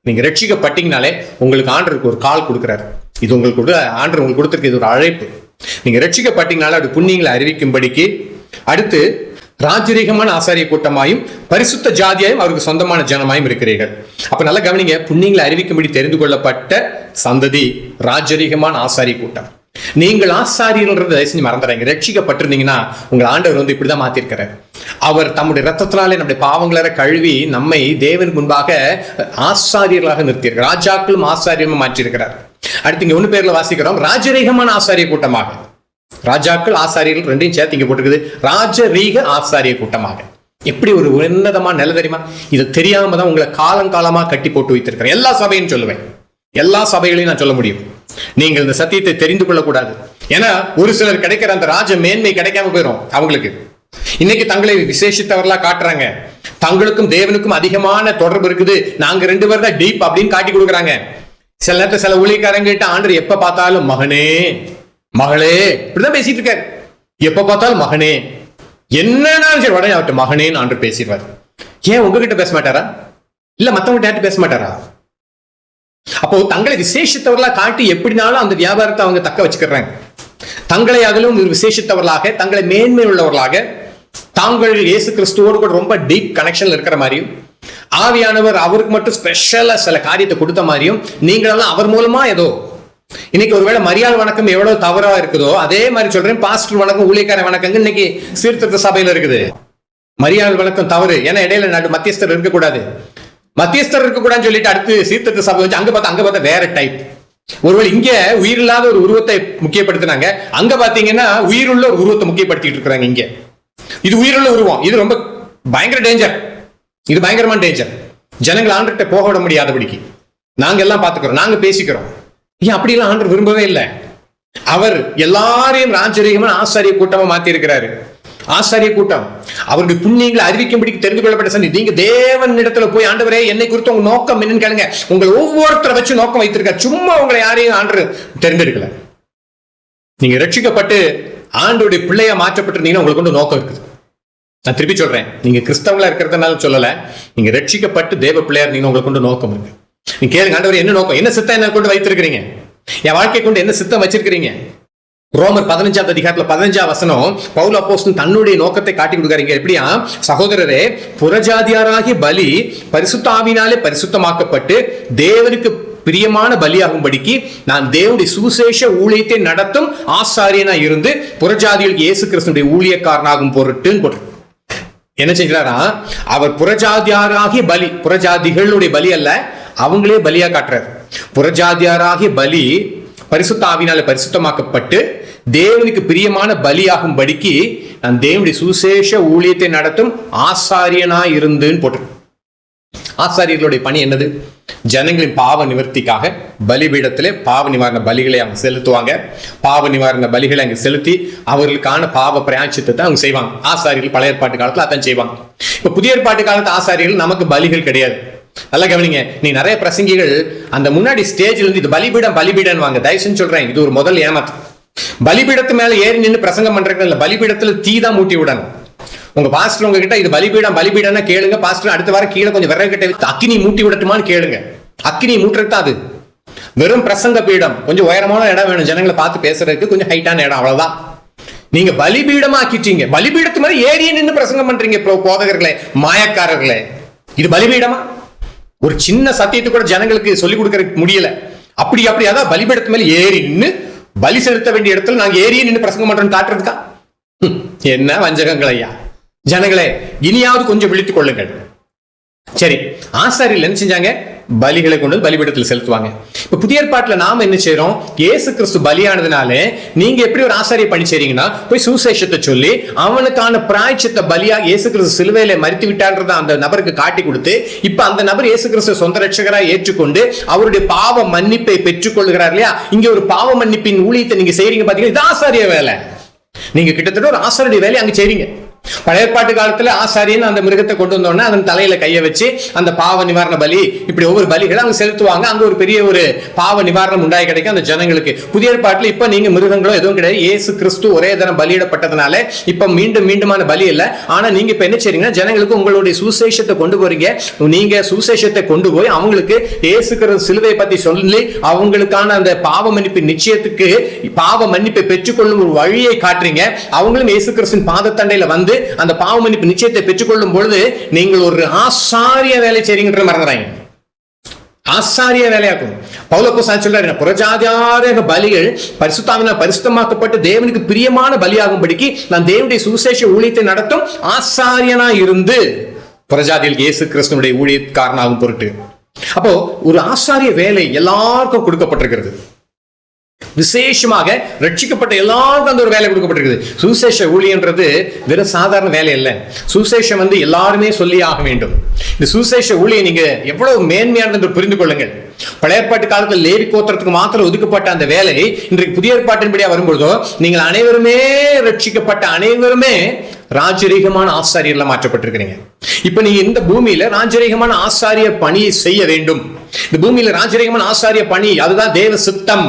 நீங்க ரட்சிக்கப்பட்டீங்கனாலே உங்களுக்கு ஆண்டருக்கு ஒரு கால் கொடுக்குறாரு. இது உங்களுக்கு ஆண்டர் உங்களுக்கு கொடுத்துருக்கு. இது ஒரு அழைப்பு. நீங்க ரட்சிக்கப்பட்டீங்கனால அப்படி புண்ணியங்களை அறிவிக்கும்படிக்கு. அடுத்து ராஜரீகமான ஆசாரிய கூட்டமாயும் பரிசுத்த ஜாதியாயும் அவருக்கு சொந்தமான ஜனமாயும் இருக்கிறீர்கள். அப்ப நல்லா கவனிங்க, புண்ணியங்களை அறிவிக்கும்படி தெரிந்து கொள்ளப்பட்ட சந்ததி ராஜரீகமான ஆசாரிய கூட்டம். நீங்கள் ஆசாரியர்கள் தயவு செஞ்சு மறந்துடுறீங்க. ரட்சிக்கப்பட்டிருந்தீங்கன்னா உங்கள் ஆண்டவர் இப்படிதான் மாத்திருக்கிறார். அவர் தம்முடைய ரத்தத்தினாலே நம்முடைய பாவங்களை கழுவி நம்மை தேவன் முன்பாக ஆசாரியர்களாக நிறுத்தியிருக்கிறார். ராஜாக்களும் ஆசாரியமும் மாற்றியிருக்கிறார். அடுத்து இங்க 1 பேர்ல வாசிக்கிறோம், ராஜரீகமான ஆசாரிய கூட்டமாக. ராஜாக்கள் ஆசாரியர்கள் ரெண்டையும் சேர்த்து இங்க போட்டுருக்குது, ராஜரீக ஆசாரிய கூட்டமாக. எப்படி ஒரு உன்னதமான நிலை தெரியுமா? இது தெரியாம தான் உங்களை காலங்காலமா கட்டி போட்டு வைத்திருக்கிறேன். எல்லா சபையும் சொல்லுவேன், எல்லா சபைகளையும் நான் சொல்ல முடியும். நீங்கள் இந்த சத்தியத்தை தெரிந்து கொள்ளக்கூடாது. ஏன்னா ஒரு சிலர் கிடைக்கிற அந்த ராஜ மேன்மை கிடைக்காம போயிடும் அவங்களுக்கு. இன்னைக்கு தங்களை விசேஷித்தவர்களா காட்டுறாங்க. தங்களுக்கும் தேவனுக்கும் அதிகமான தொடர்பு இருக்குது, நாங்க 2 பேர் தான் டீப் அப்படின்னு காட்டி கொடுக்குறாங்க. சில நேரத்தில் சில ஊழியக்காரங்க கிட்ட ஆண்டர் எப்ப பார்த்தாலும் மகனே மகளே இப்படிதான் பேசிட்டு இருக்காரு. எப்ப பார்த்தாலும் மகனே, என்னன்னாலும் சரி உடனே அவர்கிட்ட மகனேன்னு ஆண்டர் பேசிடுவார். ஏன் உங்ககிட்ட பேச மாட்டாரா? இல்ல மத்தவங்க யார்கிட்ட பேச மாட்டாரா? அப்போ தங்களை விசேஷித்தவர்களா காட்டி எப்படினாலும் அந்த வியாபாரத்தை அவங்க தக்க வச்சுக்கிறாங்க. தங்களை அதிலும் விசேஷித்தவர்களாக, தங்களை மேன்மை உள்ளவர்களாக, தாங்கள் இயேசு கிறிஸ்துவோடு கூட ரொம்ப டீப் கனெக்ஷன்ல இருக்கிற மாதிரியும், ஆவியானவர் அவருக்கு மட்டும் ஸ்பெஷலா சில காரியத்தை கொடுத்த மாதிரியும், நீங்களெல்லாம் அவர் மூலமா ஏதோ இன்னைக்கு ஒருவேளை மரியாதை வணக்கம் எவ்வளவு தவறா இருக்குதோ அதே மாதிரி சொல்றேன், பாஸ்டர் வணக்கம் ஊழியக்கார வணக்கங்க இன்னைக்கு சீர்திருத்த சபையில இருக்குது. மரியாதை வணக்கம் தவறு. ஏன்னா இடையில மத்தியஸ்தர் இருக்கக்கூடாது, மத்தியஸ்தர் இருக்கக்கூடாதுன்னு சொல்லிட்டு அடுத்து சீர்திருத்த சபை வச்சு அங்க பார்த்தா வேற டைப். ஒருவேளை இங்க உயிரில்லாத ஒரு உருவத்தை முக்கியப்படுத்தினாங்க, அங்க பாத்தீங்கன்னா உயிருள்ள ஒரு உருவத்தை முக்கியப்படுத்திட்டு இருக்கிறாங்க. இங்க இது உயிருள்ள உருவம், இது ரொம்ப பயங்கர டேஞ்சர், இது பயங்கரமான டேஞ்சர். ஜனங்கள் ஆண்டர்கிட்ட போக விட முடியாதபடிக்கு நாங்க எல்லாம் பாத்துக்கிறோம், நாங்க பேசிக்கிறோம். ஏன் அப்படிலாம் ஆண்டர் விரும்பவே இல்லை. அவர் எல்லாரையும் ராஜரீகமான ஆசாரிய கூட்டமா மாத்தி இருக்கிறாரு. ஆசாரிய கூட்டம் அவருடைய புண்ணியங்களை அறிவிக்கும்படி தெரிந்து கொள்ளப்பட்ட சந்தி. நீங்க தேவன் இடத்துல போய் ஆண்டவரே என்னை குறித்து உங்க நோக்கம் என்னன்னு கேளுங்க. உங்களை ஒவ்வொருத்தரை வச்சு நோக்கம் வைத்திருக்காரு. சும்மா உங்களை யாரையும் ஆண்டு தெரிந்தெடுக்கல. நீங்க ரட்சிக்கப்பட்டு ஆண்டோடைய பிள்ளையா மாற்றப்பட்டிருந்தீங்கன்னா உங்களுக்கு கொண்டு நோக்கம் இருக்குது. நான் திருப்பி சொல்றேன், நீங்க கிறிஸ்தவங்களா இருக்கிறதுனால சொல்லல, நீங்க ரட்சிக்கப்பட்டு தேவ பிள்ளையா இருந்தீங்கன்னா உங்களுக்கு கொண்டு நோக்கம் இருக்கு. நீங்க கேளுங்க, ஆண்டவர் என்ன நோக்கம், என்ன சித்தம் என்ன கொண்டு வைத்திருக்கிறீங்க, என் வாழ்க்கை கொண்டு என்ன சித்தம் வச்சிருக்கிறீங்க. ரோமர் 15ஆம் அதிகாரத்துல 15ஆம் வசனம் பவுல் அப்போஸ்தலன் தன்னுடைய நோக்கத்தை காட்டி கொடுக்குறாங்க. எப்படியா, சகோதரரே, புறஜாதியாராகிய பலி பரிசுத்த ஆவியினாலே பரிசுத்தமாக்கப்பட்டு தேவனுக்கு பிரியமான பலியாகும்படிக்கு நான் தேவனுடைய சுவிசேஷ ஊழியத்தை நடத்தும் ஆசாரியனா இருந்து புறஜாதிகளுக்கு இயேசு கிறிஸ்துடைய ஊழியக்காரனாகும் பொருட்டுன்னு போட்டு என்ன செய்கிறாரா, அவர் புறஜாதியாராகிய பலி, புறஜாதிகளுடைய பலி அல்ல, அவங்களே பலியா காட்டுறார். புறஜாதியாராகிய பலி பரிசுத்த ஆவியினாலே பரிசுத்தமாக்கப்பட்டு தேவனுக்கு பிரியமான பலியாகும்படிக்கு நான் தேவனுடைய சுவிசேஷ ஊழியத்தை நடத்தும் ஆசாரியனா இருந்துன்னு போட்டு. ஆசாரியர்களுடைய பணி என்னது? ஜனங்களின் பாவ நிவர்த்திக்காக பலிபீடத்திலே பாவ நிவாரண பலிகளை அவங்க செலுத்துவாங்க. பாவ நிவாரண பலிகளை அங்க செலுத்தி அவர்களுக்கான பாவ பிராயச்சித்தத்தை அவங்க செய்வாங்க. ஆசாரியர்கள் பழைய ஏற்பாட்டு காலத்துல அதான் செய்வாங்க. இப்ப புதிய ஏற்பாட்டு காலத்து ஆசாரியர்கள் நமக்கு பலிகள் கிடையாது. நல்லா கவனிங்க, நீ நிறைய பிரசங்கிகள் அந்த முன்னாடி ஸ்டேஜ்ல இருந்து இது பலிபீடம் பலிபீடம் வாங்க. தயவுசெய்து சொல்றேன், இது ஒரு முதல் ஏமாத்து. பலிபீடத்து மேல ஏறி நின்று பிரசங்கம் பண்றதுக்கு இல்ல, பலிபீடத்துல தீ தான் மூட்டி விடணும். உங்க பாஸ்டர் உங்ககிட்ட இது பலிபீடம் பலிபீடம்னா கேளுங்க, பாஸ்டர் அடுத்த வாரம் கீழே கொஞ்சம் விறகு கிட்ட அக்கினி மூட்டி விடட்டுமான்னு கேளுங்க. அக்கினி மூட்டுறது தான் அது. வெறும் பிரசங்க பீடம், கொஞ்சம் உயரமான இடம் வேணும் ஜனங்களை பார்த்து பேசுறதுக்கு, கொஞ்சம் ஹைட்டான இடம், அவ்வளவுதான். நீங்க பலிபீடமா ஆக்கிட்டீங்க, பலிபீடத்து மாதிரி ஏறிய நின்று பிரசங்கம் பண்றீங்க போதகர்களே, மாயக்காரர்களே. இது பலிபீடமா? ஒரு சின்ன சத்தியத்தை கூட ஜனங்களுக்கு சொல்லிக் கொடுக்க முடியல. அப்படி அதான் பலிபீடத்து மேல ஏறி நின்று பலி செலுத்த வேண்டிய இடத்துல நாங்க ஏறிய நின்று பிரசங்கம் பண்றோம்னு காட்டுறதுக்கா? என்ன வஞ்சகங்கள் ஐயா! ஜனங்களே, இனியாவது கொஞ்சம் விழித்துக் கொள்ளுங்கள். சரி, ஆசாரியர்கள் என்ன செஞ்சாங்க? பலிகளை கொண்டு பலிபீடத்தில் செலுத்துவாங்க. இப்ப புதிய ஏற்பாட்டுல நாம என்ன செய்யறோம்? இயேசு கிறிஸ்து பலியானதுனால நீங்க எப்படி ஒரு ஆசாரிய பணி செய்றீங்கன்னா, போய் சுவிசேஷத்தை சொல்லி அவனுக்கான பிராயச்சித்த பலியா இயேசு கிறிஸ்து சிலுவையில மரித்து விட்டான்றத அந்த நபருக்கு காட்டி கொடுத்து, இப்ப அந்த நபர் இயேசு கிறிஸ்து சொந்த ரட்சகராக ஏற்றுக்கொண்டு அவருடைய பாவ மன்னிப்பை பெற்றுக் கொள்கிறார் இல்லையா? இங்க ஒரு பாவ மன்னிப்பின் ஊழியத்தை நீங்க செய்றீங்க பாத்தீங்கன்னா, இது ஆசாரிய வேலை. நீங்க கிட்டத்தட்ட ஒரு ஆசாரிய வேலை அங்க செய்றீங்க. பழைய ஏற்பாட்டு காலத்துல ஆசாரியன் அந்த மிருகத்தை கொண்டு வந்தோன்னா அதன் தலையில கைய வச்சு அந்த பாவ நிவாரண பலி இப்படி ஒவ்வொரு பலிகளை அவங்க செலுத்துவாங்க. அங்க ஒரு பெரிய ஒரு பாவ நிவாரணம் உண்டாகி கிடைக்கும் அந்த ஜனங்களுக்கு. புதிய ஏற்பாட்டுல இப்ப நீங்க மிருகங்களோ எதுவும் கிடையாது. இயேசு கிறிஸ்து ஒரே தரம் பலியிடப்பட்டதுனால இப்ப மீண்டுமான பலி இல்ல. ஆனா நீங்க இப்ப என்ன செய்றீங்கன்னா, ஜனங்களுக்கு உங்களுடைய சுசேஷத்தை கொண்டு போறீங்க. நீங்க சுசேஷத்தை கொண்டு போய் அவங்களுக்கு இயேசு கிறிஸ்து சிலுவை பத்தி சொல்லி அவங்களுக்கான அந்த பாவ மன்னிப்பு நிச்சயத்துக்கு பாவ மன்னிப்பை பெற்றுக்கொள்ளும் ஒரு வழியை காட்டுறீங்க. அவங்களும் இயேசு கிறிஸ்துவின் பாதத்தண்டையில வந்து அந்த பாவ மன்னிப்பு நிச்சயத்தை பெற்றுக்கொள்ளும் பொழுது நீங்கள் ஒரு ஆசாரிய வேலை செய்றீங்கன்ற மறந்துறாங்க. ஆசாரிய வேலையாக்கும். பவுலப்போஸ்தலன் சொல்றாரு, புறஜாதியார பலிகள் பரிசுத்தாவினால் பரிசுத்தமாக்கப்பட்டு தேவனுக்கு பிரியமான பலியாகும்படிக்கு நான் தேவனுடைய சுவிசேஷ ஊழியத்தை நடத்தும் ஆசாரியனா இருந்து புறஜாதியில் இயேசு கிறிஸ்துவினுடைய ஊழியக்காரனாகும் பொருட்டு. அப்போ ஒரு ஆசாரிய வேலை எல்லாருக்கும் கொடுக்கப்பட்டிருக்கிறது. விசேஷமாக ரட்சிக்கப்பட்ட எல்லாருக்கும் அந்த ஒரு வேலை கொடுக்கப்பட்டிருக்குது. சுசேஷ ஊழியன்றது வெறும் சாதாரண வேலை இல்லை. சுசேஷம் எல்லாருமே சொல்லி ஆக வேண்டும். இந்த சுசேஷ ஊழியை நீங்க எவ்வளவு மேன்மையானது என்று புரிந்து கொள்ளுங்கள். பழைய ஏற்பாட்டு காலத்தில் லேவி கோத்திரத்துக்கு மாத்திரம் ஒதுக்கப்பட்ட அந்த வேலை இன்றைக்கு புதிய ஏற்பாட்டின்படியா வரும்பொழுதோ நீங்கள் அனைவருமே ரட்சிக்கப்பட்ட அனைவருமே ராஜரீகமான ஆசாரியர்ல மாற்றப்பட்டிருக்கிறீங்க. இப்ப நீங்க இந்த பூமியில ராஜரீகமான ஆசாரிய பணியை செய்ய வேண்டும். இந்த பூமியில ராஜரீகமான ஆசாரிய பணி அதுதான் தேவ சித்தம்,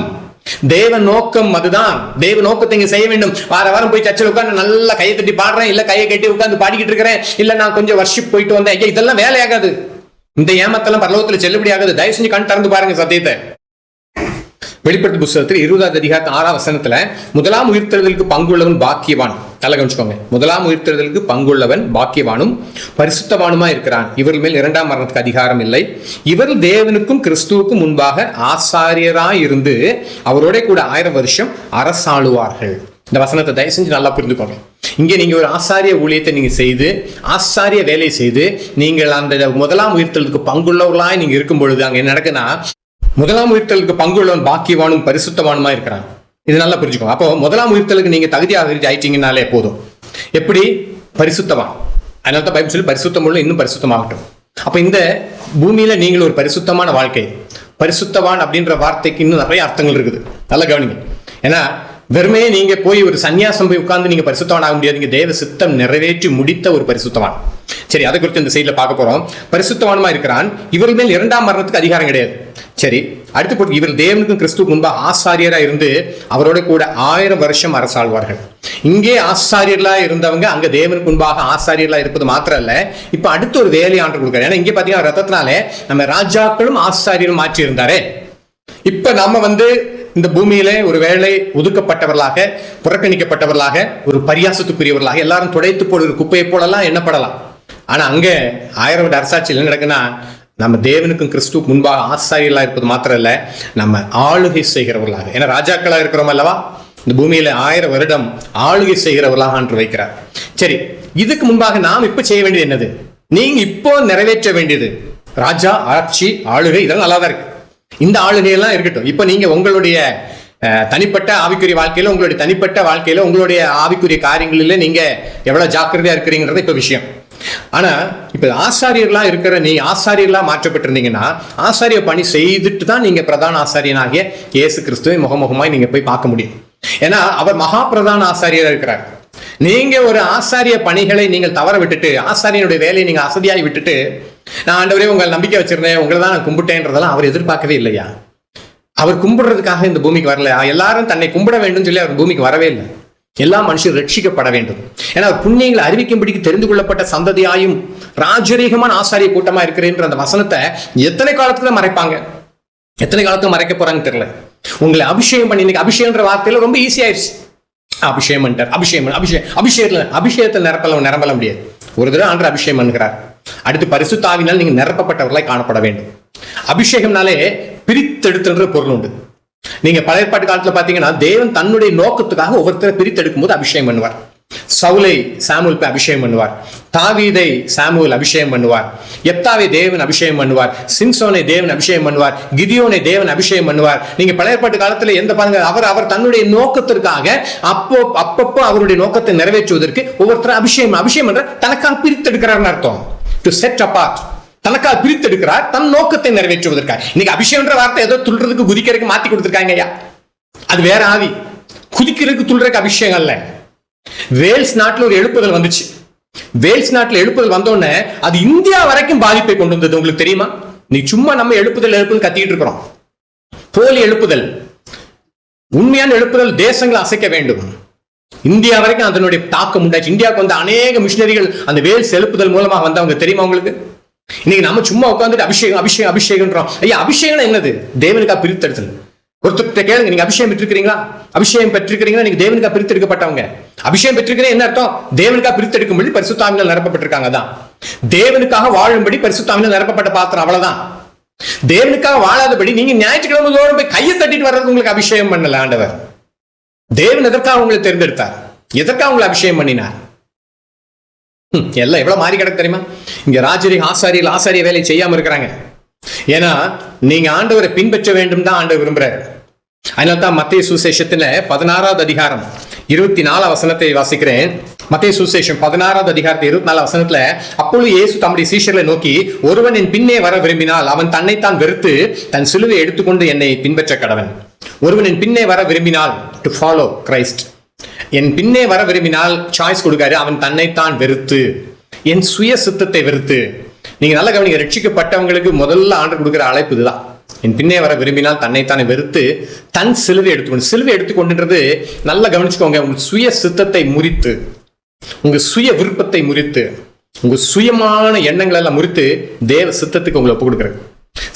தேவ நோக்கம். அதுதான் தேவ நோக்கத்தை இங்க செய்ய வேண்டும். வாரம் போய் சர்ச்சில் உட்கார்ந்து நல்லா கையை தட்டி பாடுறேன், இல்ல கையை கட்டி உட்கார்ந்து பாடிக்கிட்டு இருக்கிறேன், இல்ல நான் கொஞ்சம் வர்ஷிப் போயிட்டு வந்தேன், இதெல்லாம் வேலையாகாது. இந்த ஏமத்தெல்லாம் பரலோகத்துல செல்லுபடி ஆகாது. தயவு செஞ்சு கண் திறந்து பாருங்க சத்தியத்தை. வெளிப்படுத்து புத்தகத்தில் 20வது அதிகாரத்து 6ஆம் வசனத்துல முதலாம் உயிர்த்தெழுதலுக்கு பங்குள்ளவன் பாக்கியவான். நல்லா கவனிச்சுக்கோங்க. முதலாம் உயிர்த்தெழுதலுக்கு பங்குள்ளவன் பாக்கியவானும் பரிசுத்தவானுமா இருக்கிறான். இவர்கள் மேல் இரண்டாம் மரணத்துக்கு அதிகாரம் இல்லை. இவர்கள் தேவனுக்கும் கிறிஸ்துவுக்கும் முன்பாக ஆசாரியராய் இருந்து அவரோட கூட 1000 வருஷம் அரசாளுவார்கள். இந்த வசனத்தை தயவு செஞ்சு நல்லா புரிந்துக்கோங்க. இங்கே நீங்க ஒரு ஆசாரிய ஊழியத்தை நீங்க செய்து ஆசாரிய வேலை செய்து நீங்கள் அந்த முதலாம் உயிர்த்தெழுதலுக்கு பங்குள்ளவர்களாய் நீங்க இருக்கும் பொழுது அங்க என்ன நடக்குன்னா, முதலாம் உயிர்த்தலுக்கு பங்குள்ளவன் பாக்கியவானும் பரிசுத்தவானுமா இருக்கிறான். இது நல்லா புரிஞ்சுக்கோங்க. அப்போ முதலாம் உயிர்த்தலுக்கு நீங்க தகுதியாக ஆயிட்டீங்கன்னாலே போதும். எப்படி? பரிசுத்தவான். அதனால தான் பைபிள் சொல்லி பரிசுத்தம் உள்ள இன்னும் பரிசுத்தமாகட்டும். அப்ப இந்த பூமியில நீங்கள் ஒரு பரிசுத்தமான வாழ்க்கை, பரிசுத்தவான் அப்படின்ற வார்த்தைக்கு இன்னும் நிறைய அர்த்தங்கள் இருக்குது. நல்லா கவனிங்க. ஏன்னா வெறுமையே நீங்க போய் ஒரு சன்னியாசம் போய் உட்கார்ந்து நீங்க பரிசுத்தவான் ஆக முடியாது. நீங்க தேவ சித்தம் நிறைவேற்றி முடித்த ஒரு பரிசுத்தவான். சரி, அதை குறித்து இந்த சைட்ல பார்க்க போறோம். பரிசுத்தவானுமா இருக்கிறான். இவர்கள் மேல் இரண்டாம் மரணத்துக்கு அதிகாரம் கிடையாது. சரி, அடுத்து போட்டு இவர் தேவனுக்கும் கிறிஸ்துவுக்கு முன்பாக ஆசாரியரா இருந்து அவரோட கூட 1000 வருஷம் அரசாழ்வார்கள். இங்கே ஆசாரியர்களா இருந்தவங்க அங்க தேவனுக்கு முன்பாக ஆசாரியர்களா இருப்பது மாத்திரம் இல்ல, இப்ப அடுத்த ஒரு வேலையாண்டு கொடுக்குறாரு. ஏன்னா இங்கே பாத்தீங்கன்னா ரத்தத்தினாலே நம்ம ராஜாக்களும் ஆசாரியரும் மாற்றி இருந்தாரே. இப்ப நம்ம இந்த பூமியில ஒரு வேளை ஒதுக்கப்பட்டவர்களாக, புறக்கணிக்கப்பட்டவர்களாக, ஒரு பரியாசத்துக்குரியவர்களாக, எல்லாரும் துடைத்து போடுற குப்பையை போலலாம் எண்ணப்படலாம். ஆனா அங்க 1000 வருட அரசாட்சியில் என்ன நடக்குன்னா, நம்ம தேவனுக்கும் கிறிஸ்துவுக்கு முன்பாக ஆசாரியர்களாக இருப்பது மாத்திரம் இல்ல, நம்ம ஆளுகை செய்கிறவர்களாக. ஏன்னா ராஜாக்களாக இருக்கிறோம் அல்லவா, இந்த பூமியில 1000 வருடம் ஆளுகை செய்கிறவர்களாக என்று வைக்கிறார். சரி, இதுக்கு முன்பாக நாம் இப்ப செய்ய வேண்டியது என்னது? நீங்க இப்போ நிறைவேற்ற வேண்டியது ராஜா, ஆட்சி, ஆளுகை, இதெல்லாம் நல்லா தான் இருக்கு. இந்த ஆளுகையெல்லாம் இருக்கட்டும். இப்ப நீங்க உங்களுடைய தனிப்பட்ட ஆவிக்குரிய வாழ்க்கையில, உங்களுடைய தனிப்பட்ட வாழ்க்கையில, உங்களுடைய ஆவிக்குரிய காரியங்களில நீங்க எவ்வளவு ஜாக்கிரதையா இருக்கிறீங்கிறது இப்ப விஷயம். ஆனா இப்ப ஆசாரியர்களா இருக்கிற நீ ஆசாரியர்களா மாற்றப்பட்டிருந்தீங்கன்னா, ஆசாரிய பணி செய்துட்டு தான் நீங்க பிரதான ஆசாரியனாகிய இயேசு கிறிஸ்துவை முகமுகமாய் நீங்க போய் பார்க்க முடியும். ஏன்னா அவர் மகா பிரதான ஆசாரியரா இருக்கிறார். நீங்க ஒரு ஆசாரிய பணிகளை நீங்கள் தவற விட்டுட்டு, ஆசாரியனுடைய வேலையை நீங்க அசதியாகி விட்டுட்டு, நான் ஆண்டவரே உங்களை நம்பிக்கை வச்சிருந்தேன், உங்களை தான் நான் கும்பிட்டேன்றதெல்லாம் அவர் எதிர்பார்க்கவே இல்லையா. அவர் கும்பிடுறதுக்காக இந்த பூமிக்கு வரல. எல்லாரும் தன்னை கும்பிட வேண்டும் சொல்லி அவர் பூமிக்கு வரவே இல்லை. எல்லா மனுஷரும் ரட்சிக்கப்பட வேண்டும். ஏன்னா புண்ணியங்களை அறிவிக்கும்படிக்கு தெரிந்து கொள்ளப்பட்ட சந்ததியாயும் ராஜரீகமான ஆசாரிய கூட்டமா இருக்கிறேன்ற அந்த வசனத்தை எத்தனை காலத்துக்கு தான் மறைப்பாங்க, எத்தனை காலத்துக்கு மறைக்க போறாங்கன்னு தெரியல. உங்களை அபிஷேகம் பண்ணி, இன்னைக்கு அபிஷேகன்ற வார்த்தையில ரொம்ப ஈஸி ஆயிடுச்சு. அபிஷேகம் அபிஷேகத்தில் நிரம்பல முடியாது. ஒரு தடவை ஆண்டு அபிஷேகம் பண்ணுகிறார். அடுத்து பரிசுத்தாவினால் நீங்க நிரப்பப்பட்டவர்களாய் காணப்பட வேண்டும். அபிஷேகம்னாலே பிரித்தெடுத்துன்ற பொருள் உண்டு. நீங்க பழைய ஏற்பாட்டு காலத்துல பாத்தீங்கன்னா தேவன் தன்னுடைய நோக்கத்துக்காக ஒவ்வொருத்தரை பிரித்தெடுக்கும் போது அபிஷேகம் பண்ணுவார். சவுலை சாமுவேல் போய் அபிஷேகம் பண்ணுவார், தாவீதை சாமுவேல் அபிஷேகம் பண்ணுவார், யெப்தாவை தேவன் அபிஷேகம் பண்ணுவார், சிம்சோனை தேவன் அபிஷேகம் பண்ணுவார், கிதியோனை தேவன் அபிஷேகம் பண்ணுவார். நீங்க பழைய ஏற்பாட்டு காலத்துல எந்த பாருங்க, அவர் தன்னுடைய நோக்கத்திற்காக அப்பப்போ அவருடைய நோக்கத்தை நிறைவேற்றுவதற்கு ஒவ்வொருத்தரும் அபிஷேகம் பண்ற தனக்காக பிரித்தெடுக்கிறார்னு அர்த்தம். டு செட் அபார்ட், தனக்காக பிரித்தெடுக்கிறார் தன் நோக்கத்தை நிறைவேற்றுவதற்காக. இன்னைக்கு அபிஷேகம்ன்ற வார்த்தை ஏதோ துள்றதுக்கு குதிக்கிறதுக்கு மாத்தி கொடுத்துருக்காங்க ஐயா. அது வேற ஆவி. குதிக்கிறதுக்கு துள்றதுக்கு அபிஷேகம் அல்ல. வேல்ஸ் நாட்டில் ஒரு எழுப்புதல் வந்துச்சு. வேல்ஸ் நாட்டில் எழுப்புதல் வந்தோடனே அது இந்தியா வரைக்கும் பாதிப்பை கொண்டு வந்தது. உங்களுக்கு தெரியுமா? நீ சும்மா நம்ம எழுப்புதல் கத்திட்டு இருக்கிறோம். போலி எழுப்புதல். உண்மையான எழுப்புதல் தேசங்களை அசைக்க வேண்டும். இந்தியா வரைக்கும் அதனுடைய தாக்கம் உண்டாச்சு. இந்தியாவுக்கு வந்த அநேக மிஷினரிகள் அந்த வேல்ஸ் எழுப்புதல் மூலமாக வந்தவங்க தெரியுமா உங்களுக்கு? இன்னைக்கு நம்ம சும்மா உட்காந்துட்டு அபிஷேகம்ன்றோம். ஐயா, அபிஷேகம் என்னது? தேவனுக்கா பிரித்தெடுத்தல். ஒருத்தர் கேளுங்க, நீங்க அபிஷேகம் பெற்றிருக்கிறீங்களா? அபிஷேகம் பெற்றிருக்கிறீங்களா? நீங்க தேவனுக்கா பிரித்தெடுக்கப்பட்டவங்க. அபிஷேகம் பெற்றிருக்கிறேன் என்ன அர்த்தம்? தேவனுக்காக பிரித்தெடுக்கும்படி பரிசுத்தாவினால் நிரப்பப்பட்டிருக்காங்க. தான் தேவனுக்காக வாழும்படி பரிசுத்தாவினால் நிரப்பப்பட்ட பாத்திரம். அவ்வளவுதான். தேவனுக்காக வாழாதபடி நீங்க ஞாயிற்றுக்கிழமை தோறும் போய் கையை தட்டிட்டு வர்றது உங்களுக்கு அபிஷேகம் பண்ணல ஆண்டவர். தேவன் எதற்காக உங்களை தேர்ந்தெடுத்தார்? எதற்காக உங்களை அபிஷேகம் பண்ணினார்? எல்லாம் எவ்வளவு மாறி கிடக்கு தெரியுமா? இங்க ராஜரிக ஆசாரிய வேலை செய்யாம இருக்கிறாங்க. ஏன்னா நீங்க ஆண்டவரை பின்பற்ற வேண்டும் தான் ஆண்டவர் விரும்புறாரு. அதனால்தான் மத்தேயு சுவிசேஷத்துல 16வது அதிகாரம் 24 வசனத்தை வாசிக்கிறேன். மத்தேயு சுவிசேஷம் 16வது அதிகாரத்தை 24 வசனத்துல, அப்பொழுது இயேசு தம்முடைய சீஷர்களை நோக்கி, ஒருவன் என் பின்னே வர விரும்பினால் அவன் தன்னைத்தான் வெறுத்து தன் சிலுவை எடுத்துக்கொண்டு என்னை பின்பற்ற கடவன். ஒருவன் என் பின்னே வர விரும்பினால், டு ஃபாலோ கிரைஸ்ட், என் பின்னே வர விரும்பினால் சாய்ஸ் கொடுக்காரு. அவன் தன்னைத்தான் வெறுத்து, என் சுய சித்தத்தை வெறுத்து. நீங்க நல்ல கவனிங்க, ரட்சிக்கப்பட்டவங்களுக்கு முதல்ல ஆண்டவர் கொடுக்கிற அழைப்பு இதுதான். என் பின்னே வர விரும்பினால் தன்னைத்தானே வெறுத்து தன் சிலுவை எடுத்துக்கொண்டுன்றது நல்ல கவனிச்சுக்கோங்க. உங்க சுய சித்தத்தை முறித்து, உங்க சுய விருப்பத்தை முறித்து, உங்க சுயமான எண்ணங்கள் எல்லாம் முறித்து தேவ சித்தத்துக்கு உங்களை ஒப்பு கொடுக்குறது.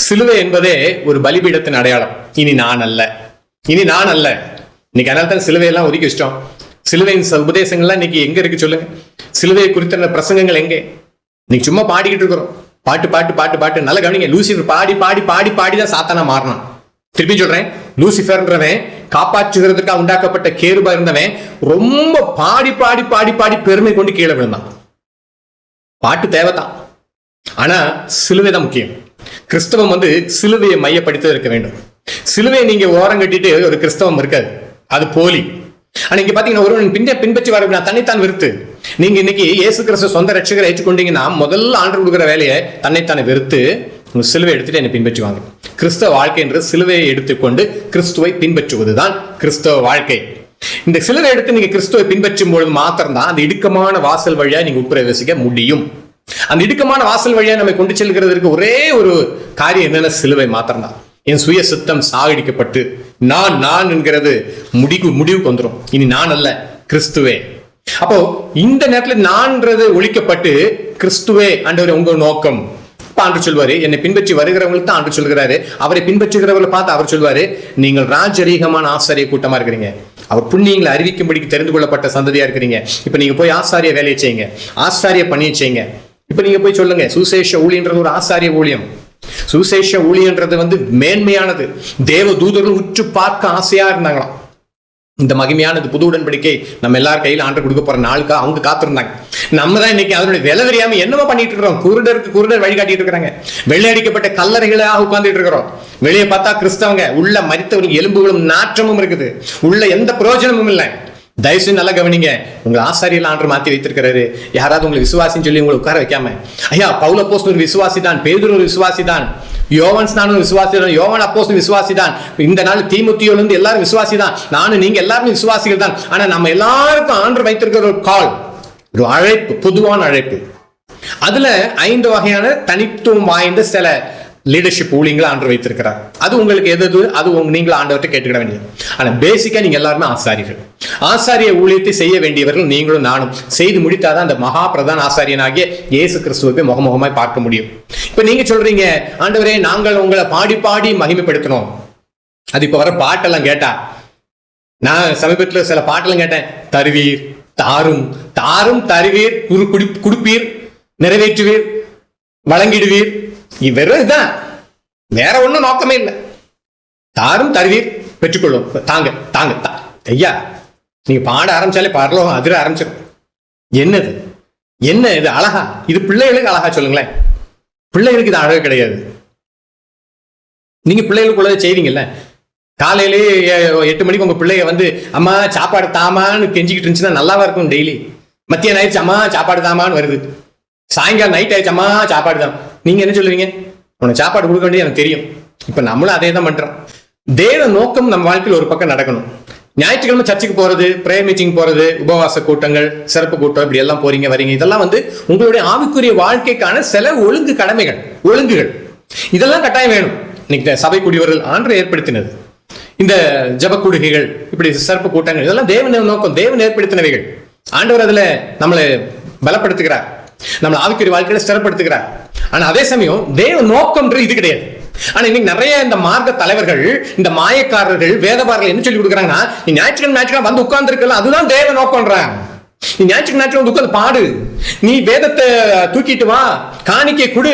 சிலுவை என்பதே ஒரு பலிபீடத்தின் அடையாளம். இனி நான் அல்ல. இன்னைக்கு அதனால தான் சிலுவையெல்லாம் ஒதுக்கி வச்சிட்டோம். சிலுவையின் உபதேசங்கள்லாம் இன்னைக்கு எங்க இருக்கு சொல்லுங்க? சிலுவையை குறித்த பிரசங்கங்கள் எங்கே? இன்னைக்கு சும்மா பாடிக்கிட்டு இருக்கிறோம். பாட்டு நல்ல கவனிங்க. லூசிஃபர் பாடி தான் சாத்தானா மாறினான். திருப்பி சொல்றேன், லூசிஃபர்ன்றவன் காப்பாற்றுகிறதுக்காக உண்டாக்கப்பட்ட கேருபா இருந்தவன் ரொம்ப பாடி பெருமை கொண்டு கீழே விழுந்தான். பாட்டு தேவைதான், ஆனா சிலுவை தான் முக்கியம். கிறிஸ்தவம் சிலுவையை மையப்படுத்த இருக்க வேண்டும். சிலுவையை நீங்க ஓரம் கட்டிட்டு ஒரு கிறிஸ்தவம் இருக்காது, அது போலி. ஆனா இங்க பாத்தீங்கன்னா ஒருவன் பின்பற்றி வர தன்னைத்தான் வெறுத்து. நீங்க இன்னைக்கு இயேசு கிறிஸ்து சொந்த ரட்சகரை ஏற்றுக்கொண்டீங்கன்னா முதல்ல ஆண்டவர் கொடுக்குற வேலையை தன்னைத்தானே வெறுத்து உங்க சிலுவை எடுத்துட்டு என்னை பின்பற்றுவாங்க. கிறிஸ்தவ வாழ்க்கை என்று சிலுவையை எடுத்துக்கொண்டு கிறிஸ்துவை பின்பற்றுவதுதான் கிறிஸ்தவ வாழ்க்கை. இந்த சிலுவை எடுத்து நீங்க கிறிஸ்துவை பின்பற்றும் பொழுது மாத்திரம்தான் அந்த இடுக்கமான வாசல் வழியா நீங்க உட்பிரவேசிக்க முடியும். அந்த இடுக்கமான வாசல் வழியா நம்ம கொண்டு செல்கிறதுக்கு ஒரே ஒரு காரியம் என்னன்னா சிலுவை மாத்திரம்தான். என் சுய சித்தம் சாகடிக்கப்பட்டு நான் என்கிறது முடிவுக்கு வந்துடும். இனி நான் அல்ல, கிறிஸ்துவே. அப்போ இந்த நேரத்துல நான்றது ஒழிக்கப்பட்டு கிறிஸ்துவே ஆண்டவரே உங்க நோக்கம். ஆண்டு சொல்வாரு, என்னை பின்பற்றி வருகிறவங்களுக்கு தான் ஆண்டு சொல்கிறாரு. அவரை பின்பற்றுகிறவர்களை பார்த்து அவர் சொல்வாரு, நீங்கள் ராஜரீகமான ஆசாரிய கூட்டமா இருக்கிறீங்க. அவர் புண்ணியங்களை அறிவிக்கும்படிக்கு தெரிந்து கொள்ளப்பட்ட சந்ததியா இருக்கிறீங்க. இப்ப நீங்க போய் ஆசாரிய வேலையை செய்யுங்க, ஆசாரிய பணியை செய்யுங்க. இப்ப நீங்க போய் சொல்லுங்க, சுசேஷ ஊழியன்றது ஒரு ஆசாரிய ஊழியம். சுசேஷ ஊழியன்றது மேன்மையானது. தேவ தூதர்கள் உற்று பார்க்க ஆசையா இருந்தாங்களாம். இந்த மகிமையானது புது உடன்படிக்கை நம்ம எல்லாரும் கையில் ஆண்டு கொடுக்க போற நாளுக்கா அவங்க காத்திருந்தாங்க. நம்ம தான் இன்னைக்கு அதனுடைய விலை தெரியாம என்னவோ பண்ணிட்டு இருக்கிறோம். குருடர் வழிகாட்டிட்டு இருக்கிறாங்க. வெள்ளையடிக்கப்பட்ட கல்லறைகளாக உட்கார்ந்துட்டு இருக்கிறோம். வெளியே பார்த்தா கிறிஸ்தவங்க, உள்ள மரித்தவர்கள் எலும்புகளும் நாற்றமும் இருக்குது, உள்ள எந்த பிரயோஜனமும் இல்லை. தயவுசெய்து நல்லா கவனிங்க. உங்க ஆசாரியெல்லாம் ஆண்டு மாத்தி வைத்திருக்கிறாரு. யாராவது உங்களை விசுவாசின்னு சொல்லி உங்களை உட்கார வைக்காம, ஐயா பவுல் அப்போஸ்தலன் ஒரு விசுவாசி தான், பேதுரு ஒரு விசுவாசி தான், யோவான் ஸ்நானன் விசுவாசி தான், யோவான் அப்போஸ்தலன் விசுவாசி தான், இந்த நாள் தீமோத்தேயுல இருந்து எல்லாரும் விசுவாசி தான், நானும் நீங்க எல்லாருமே விசுவாசிகள் தான். ஆனா நம்ம எல்லாருக்கும் ஆண்டு வைத்திருக்கிற ஒரு கால், ஒரு அழைப்பு, பொதுவான அழைப்பு. அதுல 5 வகையான தனித்துவம் வாய்ந்த சில லீடர்ஷிப் ஊழியங்களை ஆண்டு வைத்திருக்கிறார். அது உங்களுக்கு எது அது நீங்களும் ஆண்டவர்கிட்ட கேட்டுக்கிட வேண்டியது. ஆனா பேசிக்கா நீங்க எல்லாருமே ஆசாரியர்கள். ஆசாரிய ஊழியத்தை செய்ய வேண்டியவர்கள் நீங்களும் நானும். செய்து முடித்தாதான் அந்த மகா பிரதான ஆசாரியனாகிய இயேசு கிறிஸ்துவை முகமுகமாய் பார்க்க முடியும். இப்ப நீங்க சொல்றீங்க, ஆண்டவரே நாங்கள் உங்களை பாடி மகிமைப்படுத்தணும். அது இப்ப வர பாட்டெல்லாம் கேட்டா, நான் சமீபத்துல சில பாட்டெல்லாம் கேட்டேன். தருவீர், தாரும் தருவீர், குடுப்பீர், நிறைவேற்றுவீர், வழங்கிடுவீர். வெறும் இதுதான், வேற ஒண்ணும் நோக்கமே இல்லை. தாரும் தருவீர், பெற்றுக்கொள்ளும், தாங்க ஐயா. நீங்க பாட ஆரம்பிச்சாலே பரலோகம் அதிர ஆரம்பிச்சிடும். என்னது? என்ன இது அழகா? இது பிள்ளைகளுக்கு அழகா சொல்லுங்களேன். பிள்ளைகளுக்கு இது அழகு கிடையாது. நீங்க பிள்ளைகளுக்குள்ளதை செய்வீங்கல்ல. காலையிலேயே 8 மணிக்கு உங்க பிள்ளைய வந்து அம்மா சாப்பாடு தாமான்னு கெஞ்சிக்கிட்டு இருந்துச்சுன்னா நல்லாவா இருக்கும்? டெய்லி மத்தியானம் ஆயிடுச்சு அம்மா சாப்பாடு தாமான்னு வருது, சாயங்காலம் நைட் ஆயிடுச்சு அம்மா சாப்பாடு தான். நீங்க என்ன சொல்லுவீங்க? உனக்கு சாப்பாடு கொடுக்க வேண்டியது எனக்கு தெரியும். இப்ப நம்மளும் அதே தான் பண்றோம். தேவ நோக்கம் நம்ம வாழ்க்கையில் ஒரு பக்கம் நடக்கணும். ஞாயிற்றுக்கிழமை சர்ச்சுக்கு போறது, பிரேயர் மீட்டிங் போறது, உபவாச கூட்டங்கள், சிறப்பு கூட்டம், இப்படி எல்லாம் போறீங்க வரீங்க. இதெல்லாம் வந்து உங்களுடைய ஆவிக்குரிய வாழ்க்கைக்கான சில ஒழுங்கு கடமைகள், ஒழுங்குகள். இதெல்லாம் கட்டாயம் வேணும். இன்னைக்கு சபை குடிவர்கள் ஆண்டு ஏற்படுத்தினது இந்த ஜபக்கூடுகைகள், இப்படி சிறப்பு கூட்டங்கள், இதெல்லாம் தேவன் நோக்கம், தேவன் ஏற்படுத்தினவைகள். ஆண்டவர் அதுல நம்மளை பலப்படுத்துகிறார், நம்மளை ஆவிக்குரிய வாழ்க்கையில ஸ்திரப்படுத்துகிறார். ஆனா அதே சமயம் தேவ நோக்கம்ன்றது இது கிடையாது. ஆனா இன்னைக்கு நிறைய இந்த மார்க்க தலைவர்கள், இந்த மாயக்காரர்கள், வேதபாரர்கள் என்ன சொல்லி கொடுக்குறாங்கன்னா, நீ ஞாயிற்றுக்கிழமை வந்து உட்கார்ந்து இருக்கல, அதுதான் தேவ நோக்கம்ன்றாங்க. நீ ஞாயிற்றுக்கிழமை வந்து உட்கார்ந்து பாடு, நீ வேதத்தை தூக்கிட்டு வா, காணிக்கை கொடு,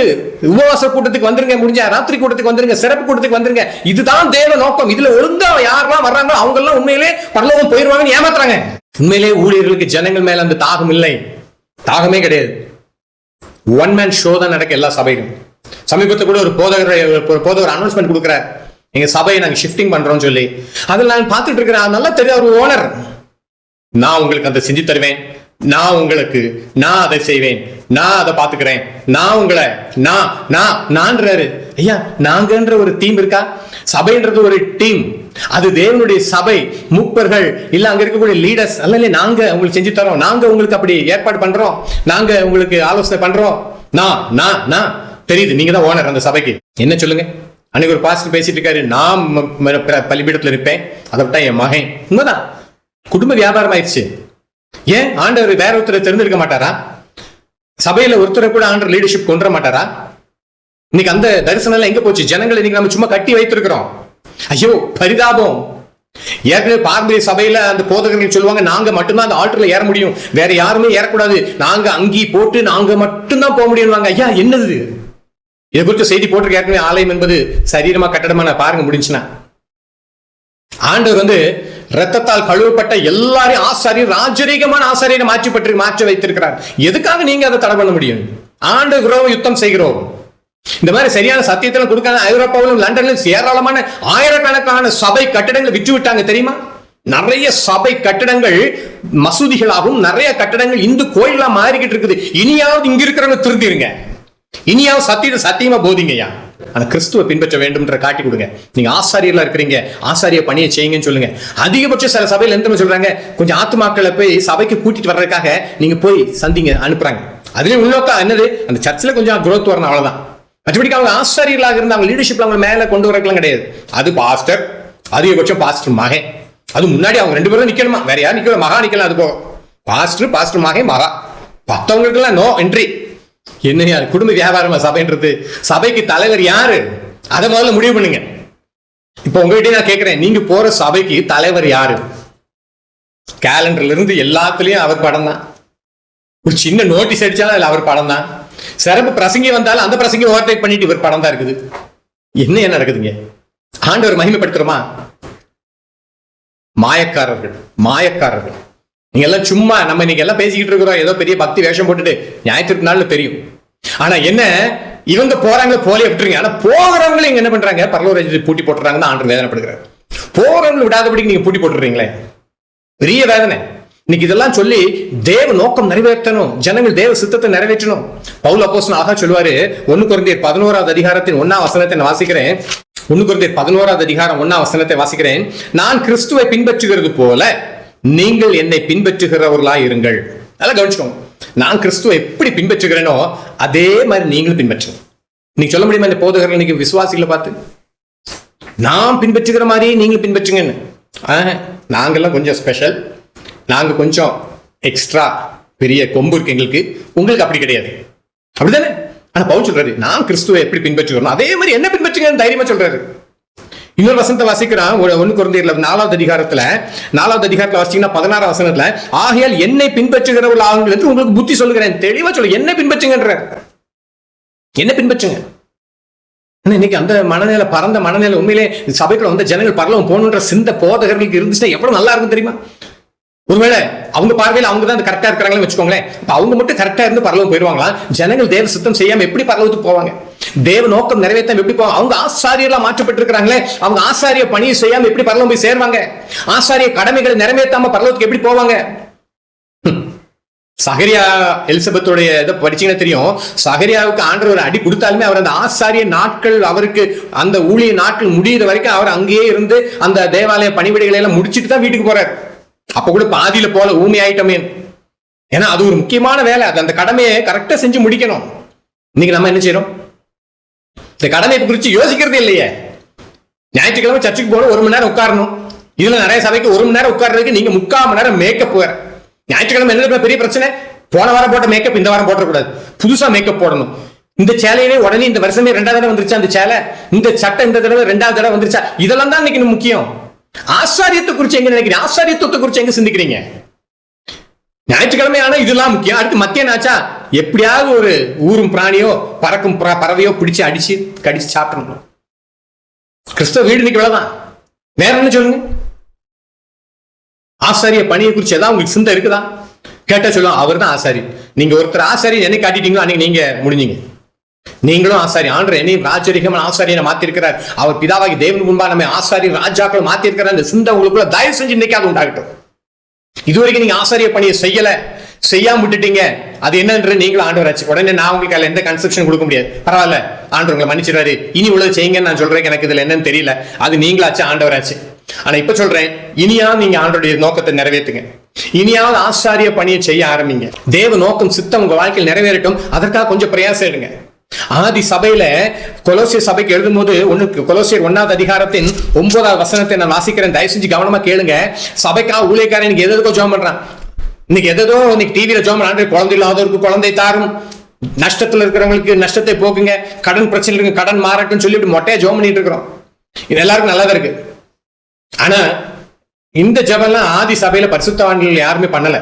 உபவாச கூட்டத்துக்கு வந்துருங்க, முடிஞ்சா ராத்திரி கூட்டத்துக்கு வந்துருங்க, சிறப்பு கூட்டத்துக்கு வந்துருங்க, இதுதான் தேவ நோக்கம். இதுல ஒழுங்கா யாரெல்லாம் வர்றாங்களோ அவங்க எல்லாம் உண்மையிலே பரலோகம் போயிருவாங்கன்னு ஏமாத்துறாங்க. உண்மையிலே ஊழியர்களுக்கு ஜனங்கள் மேல அந்த தாகம் இல்லை, தாகமே கிடையாது. ஒன் மேன் ஷோ தான் நடக்க எல்லா சபைகளும். சமீபத்தில் கூட ஒரு போதகர் அனௌன்ஸ்மெண்ட் கொடுக்குறார், எங்க சபையை நாங்க ஷிஃப்டிங் பண்றோம் சொல்லி. அதில் நான் பார்த்துட்டு இருக்கிறேன், நல்லா தெரியும் ஒரு ஓனர், நான் உங்களுக்கு அதை செஞ்சு தருவேன், நான் அதை செய்வேன், நான் அதை பாத்துக்கிறேன், நான் உங்களை நான்றாரு. ஐயா, நாங்கன்ற ஒரு டீம் இருக்கா? சபைன்றது ஒரு டீம், அது தேவனுடைய சபை, மூப்பர்கள் இல்ல அங்க இருக்கக்கூடிய லீடர்ஸ் அல்ல, நாங்க உங்களுக்கு செஞ்சு தரோம், நாங்க உங்களுக்கு அப்படி ஏற்பாடு பண்றோம், நாங்க உங்களுக்கு ஆலோசனை பண்றோம். நான் தெரியுது, நீங்க தான் ஓனர் அந்த சபைக்கு. என்ன சொல்லுங்க? அன்னைக்கு ஒரு பாஸ்டர் பேசிட்டு இருக்காரு, நான் பலிபீடத்துல இருப்பேன், அதை விட்டா என் மகன். உண்மைதான், குடும்ப வியாபாரம் ஆயிடுச்சு. ஏன் ஆண்டவர் வேற ஒருத்தரை தெரிஞ்சிருக்க மாட்டாரா? சபையில ஒருத்தரை கூட ஆண்டவர் லீடர்ஷிப் கொண்டு வர மாட்டாரா? இன்னைக்கு அந்த தரிசனம் எல்லாம் எங்க போச்சு? ஜனங்களை இன்னைக்கு நம்ம சும்மா கட்டி வைத்திருக்கிறோம். ஐயோ பரிதாபம். ஏற்கனவே பாரம்பரிய சபையில அந்த போதகர்கள் சொல்லுவாங்க, நாங்க மட்டும்தான் அந்த ஆல்டர்ல ஏற முடியும், வேற யாருமே ஏறக்கூடாது, நாங்க அங்கி போட்டு நாங்க மட்டும்தான் போக முடியும். ஐயா, என்னது? இதை குறித்த செய்தி போட்டிருக்க. ஏற்கனவே ஆலயம் என்பது சரீரமா கட்டடமா பாருங்க முடிஞ்சுன்னா. ஆண்டவர் வந்து ரத்தத்தால் கழுவப்பட்ட எல்லாரையும் ஆசாரியர், ராஜரீகமான ஆசாரியரை மாற்ற வைத்திருக்கிறார். எதுக்காக நீங்க அதை தடை பண்ண முடியும்? ஆண்டவரோடு யுத்தம் செய்கிறோம். இந்த மாதிரி சரியான சத்தியத்தில் கொடுக்காத ஐரோப்பாவிலும் லண்டனிலும் ஏராளமான ஆயிரக்கணக்கான சபை கட்டடங்களை விற்று விட்டாங்க தெரியுமா? நிறைய சபை கட்டடங்கள் மசூதிகளாகவும், நிறைய கட்டடங்கள் இந்து கோயிலா மாறிக்கிட்டு இருக்குது. இனியாவது இங்க இருக்கிறவங்க திருந்திருங்க, இனியாவது சத்தியத்தை சத்தியமா போதிங்கய்யா. ஆனா கிறிஸ்துவை பின்பற்ற வேண்டும் காட்டி கொடுங்க. நீங்க ஆசாரியர்களா இருக்கிறீங்க, ஆசாரிய பணியை செய்யுங்கன்னு சொல்லுங்க. அதிகபட்சம் சில சபையில என்ன சொல்றாங்க, கொஞ்சம் ஆத்துமாக்களை போய் சபைக்கு கூட்டிட்டு வர்றதுக்காக நீங்க போய் சந்திங்க அனுப்புறாங்க. அதுலயும் உள்நோக்கா என்னது, அந்த சர்ச்சில் கொஞ்சம் growth வரணும், அவ்வளவுதான். மற்றபடிக்கு அவங்க ஆசாரியர்களாக இருந்து அவங்க லீடர்ஷிப்ல அவங்க மேல கொண்டு வரக்கலாம் கிடையாது. அது பாஸ்டர், அதிகபட்சம் பாஸ்டர் மகன், அது முன்னாடி அவங்க 2 பேரும் நிக்கணுமா, வேற யாரும் நிக்கல, மகா நிக்கலாம். அது போக பாஸ்டர் மகன் மகா, மத்தவங்களுக்கு எல்லாம் நோ என்ட்ரி. என்ன குடும்ப வியாபாரமா சபைன்றது? சபைக்கு தலைவர் யாரு? அதை முதல்ல முடிவு பண்ணுங்க. இப்ப உங்ககிட்ட நான் கேட்கிறேன், நீங்க போற சபைக்கு தலைவர் யாரு? கேலண்டர்ல இருந்து எல்லாத்துலயும் அவர் படம் தான். ஒரு சின்ன நோட்டீஸ் அடிச்சாலும் அதுல அவர் படம் தான். சிறப்பு பிரசங்கி வந்தாலும் அந்த பிரசங்கி ஓவர்டேக் பண்ணிட்டு இவர் படம் தான் இருக்குது. என்ன நடக்குதுங்க? ஆண்டவர் மகிமைப்படுத்துறோமா? மாயக்காரர்கள் நீங்க எல்லாம் சும்மா நம்ம இன்னைக்கு எல்லாம் பேசிக்கிட்டு இருக்கிறோம், ஏதோ பெரிய பக்தி வேஷம் போட்டுட்டு ஞாயிற்று நாள்ல தெரியும். ஆனா என்ன, இவங்க போறாங்க போலே விட்டுருங்க. ஆனா போகிறவங்களும் இங்க என்ன பண்றாங்க, பரலோக பூட்டி போட்டுறாங்கன்னு ஆண்டவர் வேதனைப்படுகிறார். போறவங்களை விடாதபடிக்கு நீங்க பூட்டி போட்டுறீங்களே, பெரிய வேதனை. இன்னைக்கு இதெல்லாம் சொல்லி தேவ நோக்கம் நிறைவேற்றணும், ஜனங்கள் தேவ சித்தத்தை நிறைவேற்றணும். பவுல் அப்போஸ்தலன் அழகா சொல்லுவாரு, 1 கொரிந்தியர் 11வது அதிகாரத்தின் 1ஆம் வசனத்தை நான் வாசிக்கிறேன். 1 கொரிந்தியர் 11வது அதிகாரம் 1ஆம் வசனத்தை வாசிக்கிறேன். நான் கிறிஸ்துவை பின்பற்றுகிறது போல நீங்கள் என்னை பின்பற்றுகிறவர்களாய் இருங்கள். நல்லா கவனிச்சுக்கோங்க. நான் கிறிஸ்துவை எப்படி பின்பற்றுகிறேனோ அதே மாதிரி நீங்களும் பின்பற்றுங்க. நீங்க சொல்ல முடியுமா இந்த போதகர்கள் இன்னைக்கு விசுவாசிகளை பார்த்து, நான் பின்பற்றுகிற மாதிரியே நீங்களும் பின்பற்றுங்கன்னு? நாங்கெல்லாம் கொஞ்சம் ஸ்பெஷல், நாங்க கொஞ்சம் எக்ஸ்ட்ரா பெரிய கொம்பு இருக்கு எங்களுக்கு, உங்களுக்கு அப்படி கிடையாது, அப்படிதானே? ஆனா பவுல் சொல்றாரு, நான் கிறிஸ்துவை எப்படி பின்பற்றுகிறோம் அதே மாதிரி என்ன பின்பற்றுங்கன்னு தைரியமா சொல்றாரு. இன்னொரு வசனத்தை வாசிக்கிறான், 1 கொரிந்தியர்ல 4வது அதிகாரத்துல வாசிச்சீங்கன்னா 16ஆம் வசனத்துல, ஆகையால் என்னை பின்பற்றுகிறவர்கள் ஆகுங்கள் என்று உங்களுக்கு புத்தி சொல்லுகிறேன். தெளிவா சொல்லு, என்ன பின்பற்றுங்கன்ற, என்ன பின்பற்றுங்க. இன்னைக்கு அந்த மனநிலை, பரந்த மனநிலை உண்மையிலே சபைக்குள்ள வந்த ஜனங்கள் பரலோகம் போகணுன்ற சிந்த போதகர்களுக்கு இருந்துச்சுன்னா எவ்வளவு நல்லா இருக்கும் தெரியுமா? ஒருவேளை அவங்க பார்வையில் அவங்க தான் கரெக்டா இருக்கிறாங்களே வச்சுக்கோங்களேன். அவங்க மட்டும் கரெக்டா இருந்து பரலோகம் போயிருவாங்களா? ஜனங்கள் தேவ சித்தம் செய்யாம எப்படி பரலோகத்துக்கு போவாங்க? தேவ நோக்கம் நிறைவேற்றாம எப்படி போவாங்க? அவங்க ஆசாரியெல்லாம் மாற்றப்பட்டிருக்கிறாங்களே, அவங்க ஆசாரிய பணியை செய்யாம எப்படி பரலோகம் போய் சேர்வாங்க? ஆசாரிய கடமைகளை நிறைவேற்றாம பரலோகத்துக்கு எப்படி போவாங்க? சகரியா எலிசபெத்தோடைய இதை படிச்சீங்கன்னா தெரியும். சகரியாவுக்கு ஆண்டவர் ஒரு அடி கொடுத்தாலுமே அவர் அந்த ஆசாரிய நாட்கள், அவருக்கு அந்த ஊழிய நாட்கள் முடிகிற வரைக்கும் அவர் அங்கேயே இருந்து அந்த தேவாலய பணிவிடைகளை எல்லாம் முடிச்சுட்டு தான் வீட்டுக்கு போறாரு. அப்ப கூட பாதியில போல ஊமி ஆயிட்டமே. ஏன்னா அது ஒரு முக்கியமான வேலை. அது அந்த கடமையை கரெக்டா செஞ்சு முடிக்கணும். இன்னைக்கு நம்ம என்ன செய்யறோம்? இந்த கடமையை குறித்து யோசிக்கிறதே இல்லையே. ஞாயிற்றுக்கிழமை சர்ச்சுக்கு போகணும், 1 மணி நேரம் உட்காரணும். இதுல நிறைய சபைக்கு 1 மணி நேரம் உட்கார்றதுக்கு நீங்க 3/4 மணி நேரம் மேக்கப் வேற. ஞாயிற்றுக்கிழமை என்ன பெரிய பிரச்சனை? போன வாரம் போட்ட மேக்கப் இந்த வாரம் போடக்கூடாது, புதுசா மேக்கப் போடணும். இந்த சேலையே உடனே இந்த வருஷமே 2வது தடவை வந்துருச்சா அந்த சேலை, இந்த சட்டை இந்த தடவை 2வது தடவை வந்துருச்சா, இதெல்லாம் தான் இன்னைக்கு முக்கியம். ஆசாரியத்தை குறிச்சு எங்க நினைக்கிறீங்க? ஆசாரியத்துவத்தை குறிச்சு எங்க சிந்திக்கிறீங்க? ஞாயிற்றுக்கிழமை ஆனா இதெல்லாம் முக்கியம். அடுத்து மத்திய நாச்சா எப்படியாவது ஒரு ஊரும் பிராணியோ பறக்கும் பறவையோ பிடிச்சு அடிச்சு கடிச்சு சாப்பிடணும். கிறிஸ்தவ வீடு இன்னைக்கு இவ்வளவுதான். வேற என்ன சொல்லுங்க? ஆசாரிய பணியை குறிச்சு ஏதாவது உங்களுக்கு சிந்தை இருக்குதா? கேட்டா சொல்லுவோம் அவர் தான் ஆசாரி. நீங்க ஒருத்தர் ஆசாரி என்னை காட்டிட்டீங்களோ அன்னைக்கு நீங்க முடிஞ்சீங்க. நீங்களும் ஆசாரி. ஆண்டவர் என்னையும் ராஜரிகமான ஆசாரியனை மாத்திருக்கிறார். அவர் பிதாவாகி தேவன் முன்பா நம்ம ஆசாரி ராஜாக்களை மாத்திருக்கிறார். அந்த சிந்தை உங்களுக்குள்ள தயவு செஞ்சு இன்னைக்காவது உண்டாகட்டும். இதுவரைக்கும் நீங்க ஆசாரிய பணியை செய்யாம விட்டுட்டீங்க. அது என்னன்ற நீங்களும் ஆண்டவர் ஆச்சு. உடனே நான் உங்களுக்கு அதில் எந்த கன்ஸ்ட்ரக்ஷன் கொடுக்க முடியாது. பரவாயில்ல, ஆண்டவர் உங்களை மன்னிச்சிடாரு, இனி உள்ளது செய்யுங்கன்னு நான் சொல்றேன். எனக்கு இதுல என்னன்னு தெரியல, அது நீங்களாச்சு, ஆண்டவர் ஆச்சு. ஆனா இப்ப சொல்றேன், இனியாவது நீங்க ஆண்டவருடைய நோக்கத்தை நிறைவேற்றுங்க. இனியாவது ஆசாரிய பணியை செய்ய ஆரம்பிங்க. தேவ நோக்கம் சித்தம் உங்க வாழ்க்கையில் நிறைவேறட்டும். அதற்காக கொஞ்சம் பிரயாசம் எடுங்க. ஆதி சபையில கொலோசியர் சபைக்கு எழுதும் போது கொலோசியர் 1வது அதிகாரத்தின் 9வது வசனத்தை நான் வாசிக்கிறேன். தயவு செஞ்சு கவனமா கேளுங்க. சபைக்காக ஊழியக்காரன் இன்னைக்கு எதோ ஜெபம் பண்றான். இன்னைக்கு டிவியில ஜெபம் பண்றான். குழந்தை இல்லாதவருக்கு குழந்தை தாரும், நஷ்டத்துல இருக்கிறவங்களுக்கு நஷ்டத்தை போக்குங்க, கடன் பிரச்சனை இருக்கு கடன் மாறட்டும் சொல்லி இப்படி மொட்டையா ஜெபம் பண்ணிட்டு இருக்கிறோம். இது எல்லாருக்கும் நல்லதா இருக்கு. ஆனா இந்த ஜெபம்லாம் ஆதி சபையில பரிசுத்தவான்கள் யாருமே பண்ணல.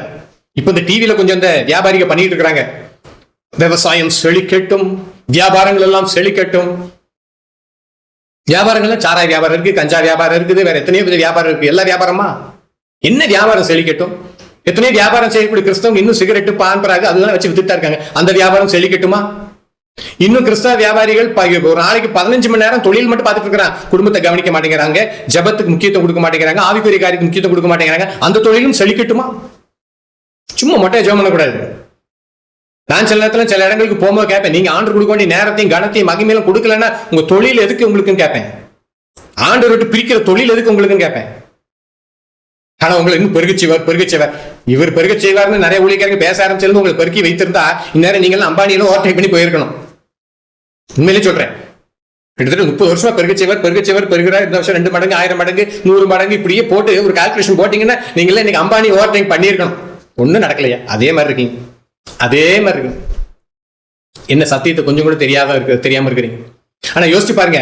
இப்ப இந்த டிவியில கொஞ்சம் இந்த வியாபாரிக பண்ணிட்டு இருக்கிறாங்க. விவசாயம் செழிக்கட்டும், வியாபாரங்கள் எல்லாம் செழிக்கட்டும். வியாபாரங்கள்ல சாராய வியாபாரம் இருக்கு, கஞ்சா வியாபாரம் இருக்குது, வேற எத்தனையோ வித வியாபாரம் இருக்கு. எல்லா வியாபாரமா? என்ன வியாபாரம் செழிக்கட்டும்? எத்தனையோ வியாபாரம் செய்யக்கூடிய கிறிஸ்தவங்க இன்னும் சிகரெட்டு பான் பராகு அதெல்லாம் வச்சு வித்துட்டா இருக்காங்க. அந்த வியாபாரம் செழிக்கட்டுமா? இன்னும் கிறிஸ்தவ வியாபாரிகள் ஒரு நாளைக்கு 15 மணி நேரம் தொழில் மட்டும் பார்த்துட்டு இருக்கிறாங்க. குடும்பத்தை கவனிக்க மாட்டேங்கிறாங்க, ஜபத்துக்கு முக்கியத்துவம் கொடுக்க மாட்டேங்கிறாங்க, ஆவிக்குரிய காரியத்துக்கு முக்கியத்துவம் கொடுக்க மாட்டேங்கிறாங்க. அந்த தொழிலும் செழிக்கட்டுமா? சும்மா மொட்டையை ஜெபம் பண்ணக்கூடாது. நான் சில நேரத்துல சில இடங்களுக்கு போகும்போது கேட்பேன், நீங்க ஆண்டு கொடுக்க வேண்டிய நேரத்தையும் கனத்தையும் மகிமையிலும் கொடுக்கலன்னா உங்க தொழில் எதுக்கு உங்களுக்குன்னு கேட்பேன். ஆண்டு விட்டு பிரிக்கிற தொழில் எதுக்கு உங்களுக்குன்னு கேட்பேன். ஆனா உங்களை இன்னும் பெருகச்சேவர் இவர் பெருக செய்வார்னு நிறைய ஊழியக்காரங்க பேச ஆரம்பிச்சிருந்து உங்களை பெருக்கி வைத்திருந்தா இந்நேரம் நீங்களும் அம்பானியிலும் ஓவர்டேக் பண்ணி போயிருக்கணும். உண்மையிலே சொல்றேன். கிட்டத்தட்ட 30 வருஷமா பெருகச்சேவர் பெருகிறார். இந்த வருஷம் 2 மடங்கு 1000 மடங்கு 100 மடங்கு இப்படியே போட்டு ஒரு கால்குலேஷன் போட்டீங்கன்னா நீங்களே இன்னைக்கு அம்பானி ஓவர்டேக் பண்ணியிருக்கணும். ஒன்னும் நடக்கலையா? அதே மாதிரி இருக்கீங்க. அதே மாதிரி இருக்கு. என்ன சத்தியத்தை கொஞ்சம் கூட தெரியாம இருக்கிறீங்க. ஆனா யோசிச்சு பாருங்க,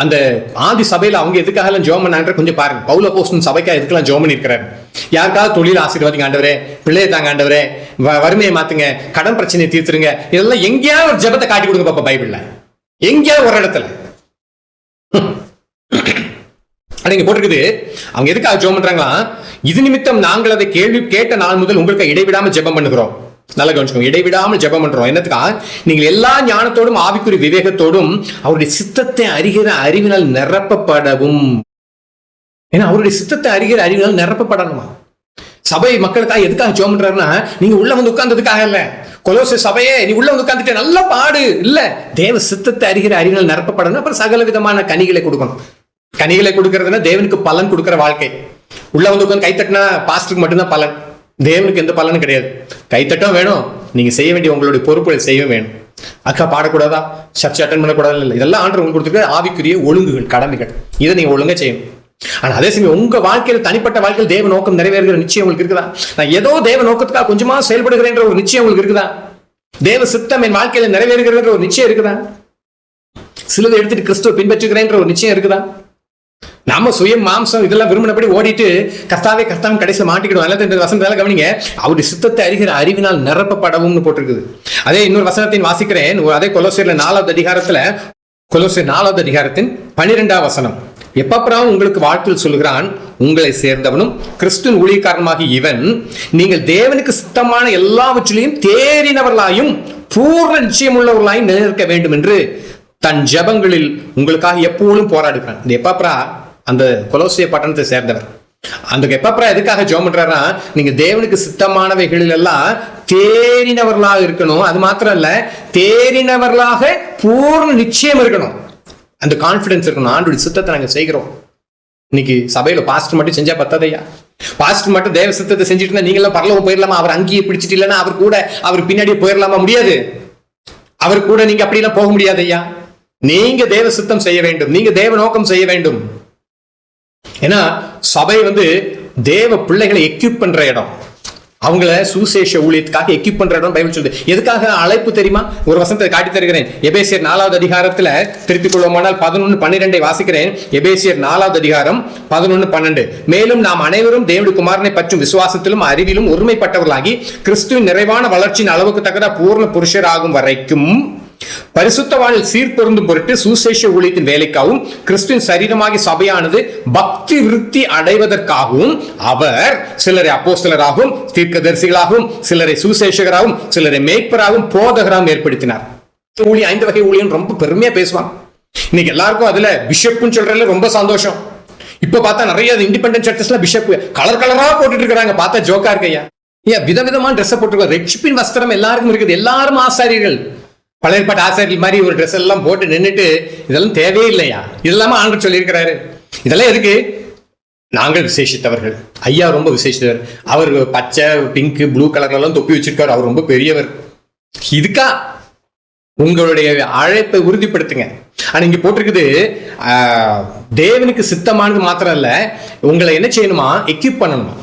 அந்த ஆதி சபையில அவங்க எதுக்காக ஜெபம் பண்ணாங்க கொஞ்சம் பாருங்க. பவுல் அப்போஸ்தலன் சபைக்கா எதுக்கெல்லாம் ஜெபம் பண்ணிருக்கிறாரு. யாருக்காவது தொழில் ஆசீர்வாதிங்க ஆண்டவரே, பிள்ளையை தாங்க ஆண்டவரே, வறுமையை மாத்துங்க, கடன் பிரச்சனையை தீர்த்துருங்க. இதெல்லாம் எங்கேயாவது ஒரு ஜெபத்தை காட்டி கொடுங்க பாப்பா பைபிள்ல. எங்கேயாவது ஒரு இடத்துல இங்க போட்டிருக்குது. அவங்க எதுக்காக ஜெபம் பண்றாங்களா? இது நிமித்தம் நாங்கள் அதை கேள்வி கேட்ட நாள் முதல் உங்களுக்கு இடைவிடாம ஜெபம் பண்ணுகிறோம். நல்ல கவனிச்சுக்கோங்க, இடைவிடாமல் ஜெபம் பண்றோம். என்னத்துக்கா? நீங்கள் எல்லா ஞானத்தோடும் ஆவிக்குரிய விவேகத்தோடும் அவருடைய சித்தத்தை அறிகிற அறிவினால் நிரப்பப்படவும். ஏன்னா அவருடைய சித்தத்தை அறிகிற அறிவினால் நிரப்பப்படணுமா? சபை மக்களுக்காக எதுக்காக ஜெபம் பண்றாருன்னா, நீங்க உள்ள வந்து உட்கார்ந்ததுக்காக இல்ல. கொலோசை சபையே நீ உள்ள வந்து உட்கார்ந்துட்டு நல்ல பாடு இல்ல, தேவ சித்தத்தை அறிகிற அறிவினால் நிரப்பப்படணும். அப்புறம் சகல விதமான கனிகளை கொடுக்கணும். கனிகளை கொடுக்கறதுன்னா தேவனுக்கு பலன் கொடுக்கிற வாழ்க்கை. உள்ள வந்து உட்காந்து கைத்தட்டினா பாஸ்டருக்கு மட்டும்தான் பலன், தேவனுக்கு எந்த பலனும் கிடையாது. கைத்தட்டம் வேணும், நீங்க செய்ய வேண்டிய உங்களுடைய பொறுப்புகளை செய்ய வேணும். அக்கா பாடக்கூடாதா, சர்ச்சை அட்டன் பண்ணக்கூடாது இல்லை, இதெல்லாம் ஆண்டு உங்களுக்கு கொடுத்துருக்க ஆவிக்குரிய ஒழுங்குகள், கடமைகள். இதை நீங்க ஒழுங்கா செய்யணும். ஆனா அதே சமயம் உங்க வாழ்க்கையில் தனிப்பட்ட வாழ்க்கையில் தேவ நோக்கம் நிறைவேறுகிற நிச்சயம் உங்களுக்கு இருக்குதா? நான் ஏதோ தேவ நோக்கத்துக்காக கொஞ்சமா செயல்படுகிறேன்ற ஒரு நிச்சயம் உங்களுக்கு இருக்குதா? தேவ சித்தம் என் வாழ்க்கையில நிறைவேறுகிற ஒரு நிச்சயம் இருக்குதா? சிலதை எடுத்துட்டு கிறிஸ்துவ பின்பற்றுகிறேன்ற ஒரு நிச்சயம் இருக்குதா? நாம சுயம் மாம்சம் இதெல்லாம் விரும்பினபடி ஓடிட்டு கர்த்தாவின் கடைசியில் மாட்டிக்கிடும். இந்த வசனத்தால கவனிங்க, அவருடைய சித்தத்தை அறிகிற அறிவினால் நிரப்பப்படவும் போட்டிருக்குது. அதே இன்னொரு வசனத்தின் வாசிக்கிறேன். அதே கொலோசியர் 4வது அதிகாரத்துல, கொலோசியர் 4வது அதிகாரத்தின் 12வது வசனம். எப்பப்ராவும் உங்களுக்கு வாழ்த்தில் சொல்கிறான், உங்களை சேர்ந்தவனும் கிறிஸ்துவின் ஊழியக்காரனுமாகிய இவன் நீங்கள் தேவனுக்கு சித்தமான எல்லாவற்றிலையும் தேறினவர்களாயும் பூர்ண நிச்சயம் உள்ளவர்களாயும் நிலைநிற்க வேண்டும் என்று தன் ஜெபங்களில் உங்களுக்காக எப்போதும் போராடுகிறான். இந்த எப்பப்ரா அந்த கொலோசிய பட்டணத்தை சேர்ந்தவர். அந்த எப்பப்ரா எதுக்காக ஜெபம் பண்றாரா, நீங்க தேவனுக்கு சித்தமானவைகளில் எல்லாம் தேறினவர்களாக இருக்கணும். அது மாத்திரம் இல்ல, தேறினவர்களாக பூர்ண நிச்சயம் இருக்கணும். அந்த கான்பிடன்ஸ் இருக்கணும், ஆண்டோட சித்தத்தை நாங்க செய்கிறோம். இன்னைக்கு சபையில பாஸ்டர் மட்டும் செஞ்சா பத்தாதையா? பாஸ்டர் மட்டும் தேவ சித்தத்தை செஞ்சுட்டு இருந்தா நீங்களாம் பரலோகம் போயிடலாமா? அவர் அங்கேயே பிடிச்சிட்டு இல்லைன்னா அவர் கூட அவர் பின்னாடியே போயிடலாமா? முடியாது. அவர் கூட நீங்க அப்படிலாம் போக முடியாது ஐயா. நீங்க தேவ சித்தம் செய்ய வேண்டும், நீங்க தேவ நோக்கம் செய்ய வேண்டும். ஏன்னா சபை தேவ பிள்ளைகளை எக்யூப் பண்ற இடம், அவங்கள சுசேஷ ஊழியத்துக்காக எக்யூப் பண்ற இடம் பைபிள் சொல்லுது. எதுக்காக அழைப்பு தெரியுமா? ஒரு வசனத்தை காட்டி தருகிறேன். எபேசியர் 4வது அதிகாரத்துல திருத்திக் கொள்வோமானால் 11:12 வாசிக்கிறேன். எபேசியர் 4வது அதிகாரம் 11:12. மேலும் நாம் அனைவரும் தேவனுடைய குமாரனை பற்றும் விசுவாசத்திலும் அறிவிலும் ஒருமைப்பட்டவர்களாகி கிறிஸ்துவின் நிறைவான வளர்ச்சியின் அளவுக்கு தக்கதா பூர்ண புருஷர் ஆகும் வரைக்கும் பரிசுத்தவானில் சீர்பொருந்தும் பொருட்டு சுசேஷ ஊழியத்தின் வேலைக்காகவும் கிறிஸ்துவின் சரீரமாகி சபையானது பக்தி விருத்தி அடைவதற்காகவும் அவர் சிலரை அப்போஸ்தலராகவும் தீர்க்கதரிசிகளாகவும் சிலரை சுசேஷகராகவும் சிலரை மேய்ப்பராகவும் போதகராகவும் ஏற்படுத்தினார். ஊழியம் 5 வகை ஊழியம் ரொம்ப பெருமையா பேசுவாங்க. இன்னைக்கு எல்லாருக்கும் அதுல பிஷப்னு சொல்றதுல ரொம்ப சந்தோஷம். இப்ப பார்த்தா நிறைய இண்டிபெண்டன்ட் சர்ச்சஸ்ல பிஷப் கலர் கலரா போட்டுட்டு இருக்காங்க. பார்த்தா ஜோக்கா இருக்கையா, ஏன் விதவிதமான ட்ரெஸ் போட்டுருக்கோம். ரெட்சிப்பின் வஸ்திரம் எல்லாருக்கும் இருக்குது. எல்லாரும் ஆசாரியர்கள், பழையற்பாட்டு ஆசாரியர்கள் மாதிரி ஒரு ட்ரெஸ் எல்லாம் போட்டு நின்றுட்டு இதெல்லாம் தேவையே இல்லையா? இதெல்லாம் ஆண்டவர் சொல்லியிருக்கிறாரு. இதெல்லாம் எதுக்கு? நாங்கள் விசேஷித்தவர்கள். ஐயா ரொம்ப விசேஷித்தவர். அவர் பச்சை பிங்க் ப்ளூ கலர்ல எல்லாம் தொப்பி வச்சிருக்காரு. அவர் ரொம்ப பெரியவர். இதுக்கா உங்களுடைய அழைப்பை உறுதிப்படுத்துங்க. ஆனா இங்க போட்டிருக்குது தேவனுக்கு சித்தமானது மாத்திரம் இல்ல, உங்களை என்ன செய்யணுமா? எக்யூப் பண்ணணுமா?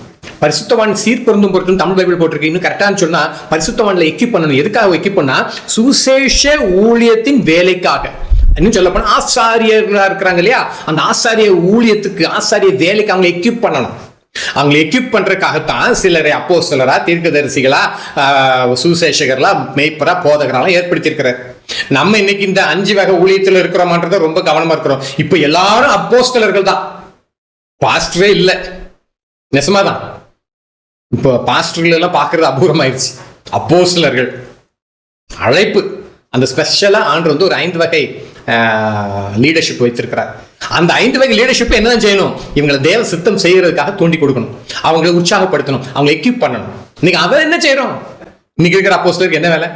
பரிசுத்தவான் சீர்பொருந்தும் பொருட்கள் தமிழ் பைபிள் போட்டிருக்கு. இன்னும் கரெக்டான்னு சொன்னா பரிசுத்தவான்ல எக்யூப் பண்ணணும். எதுக்காக எக்யூப் பண்ணா? சுசேஷ ஊழியத்தின் வேலைக்காக. இன்னும் சொல்ல போனா ஆசாரியர்களா இருக்கிறாங்க இல்லையா, அந்த ஆசாரிய ஊழியத்துக்கு ஆசாரிய வேலைக்கு அவங்க எக்யூப் பண்ணணும். அவங்களை எக்யூப் பண்றதுக்காகத்தான் சிலரை அப்போஸ்தலரா தீர்க்கதரிசிகளா சுசேஷகர்களா மேய்ப்பரா போதகரெல்லாம் ஏற்படுத்தியிருக்கிறார். நம்ம இன்னைக்கு இந்த 5 வகை ஊழியத்துல இருக்கிறோம்ன்றத ரொம்ப கவனமா இருக்கிறோம். இப்ப எல்லாரும் அப்போஸ்தலர்கள் தான், பாஸ்டரே இல்ல. நெசமாதான் இப்போ பாஸ்டர்கள் எல்லாம் பார்க்கறது அபூர்வமாயிருச்சு. அப்போஸ்தலர்கள் அழைப்பு அந்த ஸ்பெஷலா ஆண்டு ஒரு 5 வகை லீடர்ஷிப் வைத்திருக்கிறார். அந்த 5 வகை லீடர்ஷிப் என்னதான் செய்யணும்? இவங்களை தேவ சித்தம் செய்யறதுக்காக தூண்டி கொடுக்கணும், அவங்களை உற்சாகப்படுத்தணும், அவங்களை எக்யூப் பண்ணணும். இன்னைக்கு அதை என்ன செய்யறோம்? இன்னைக்கு இருக்கிற அப்போஸ்தலருக்கு என்ன வேலை?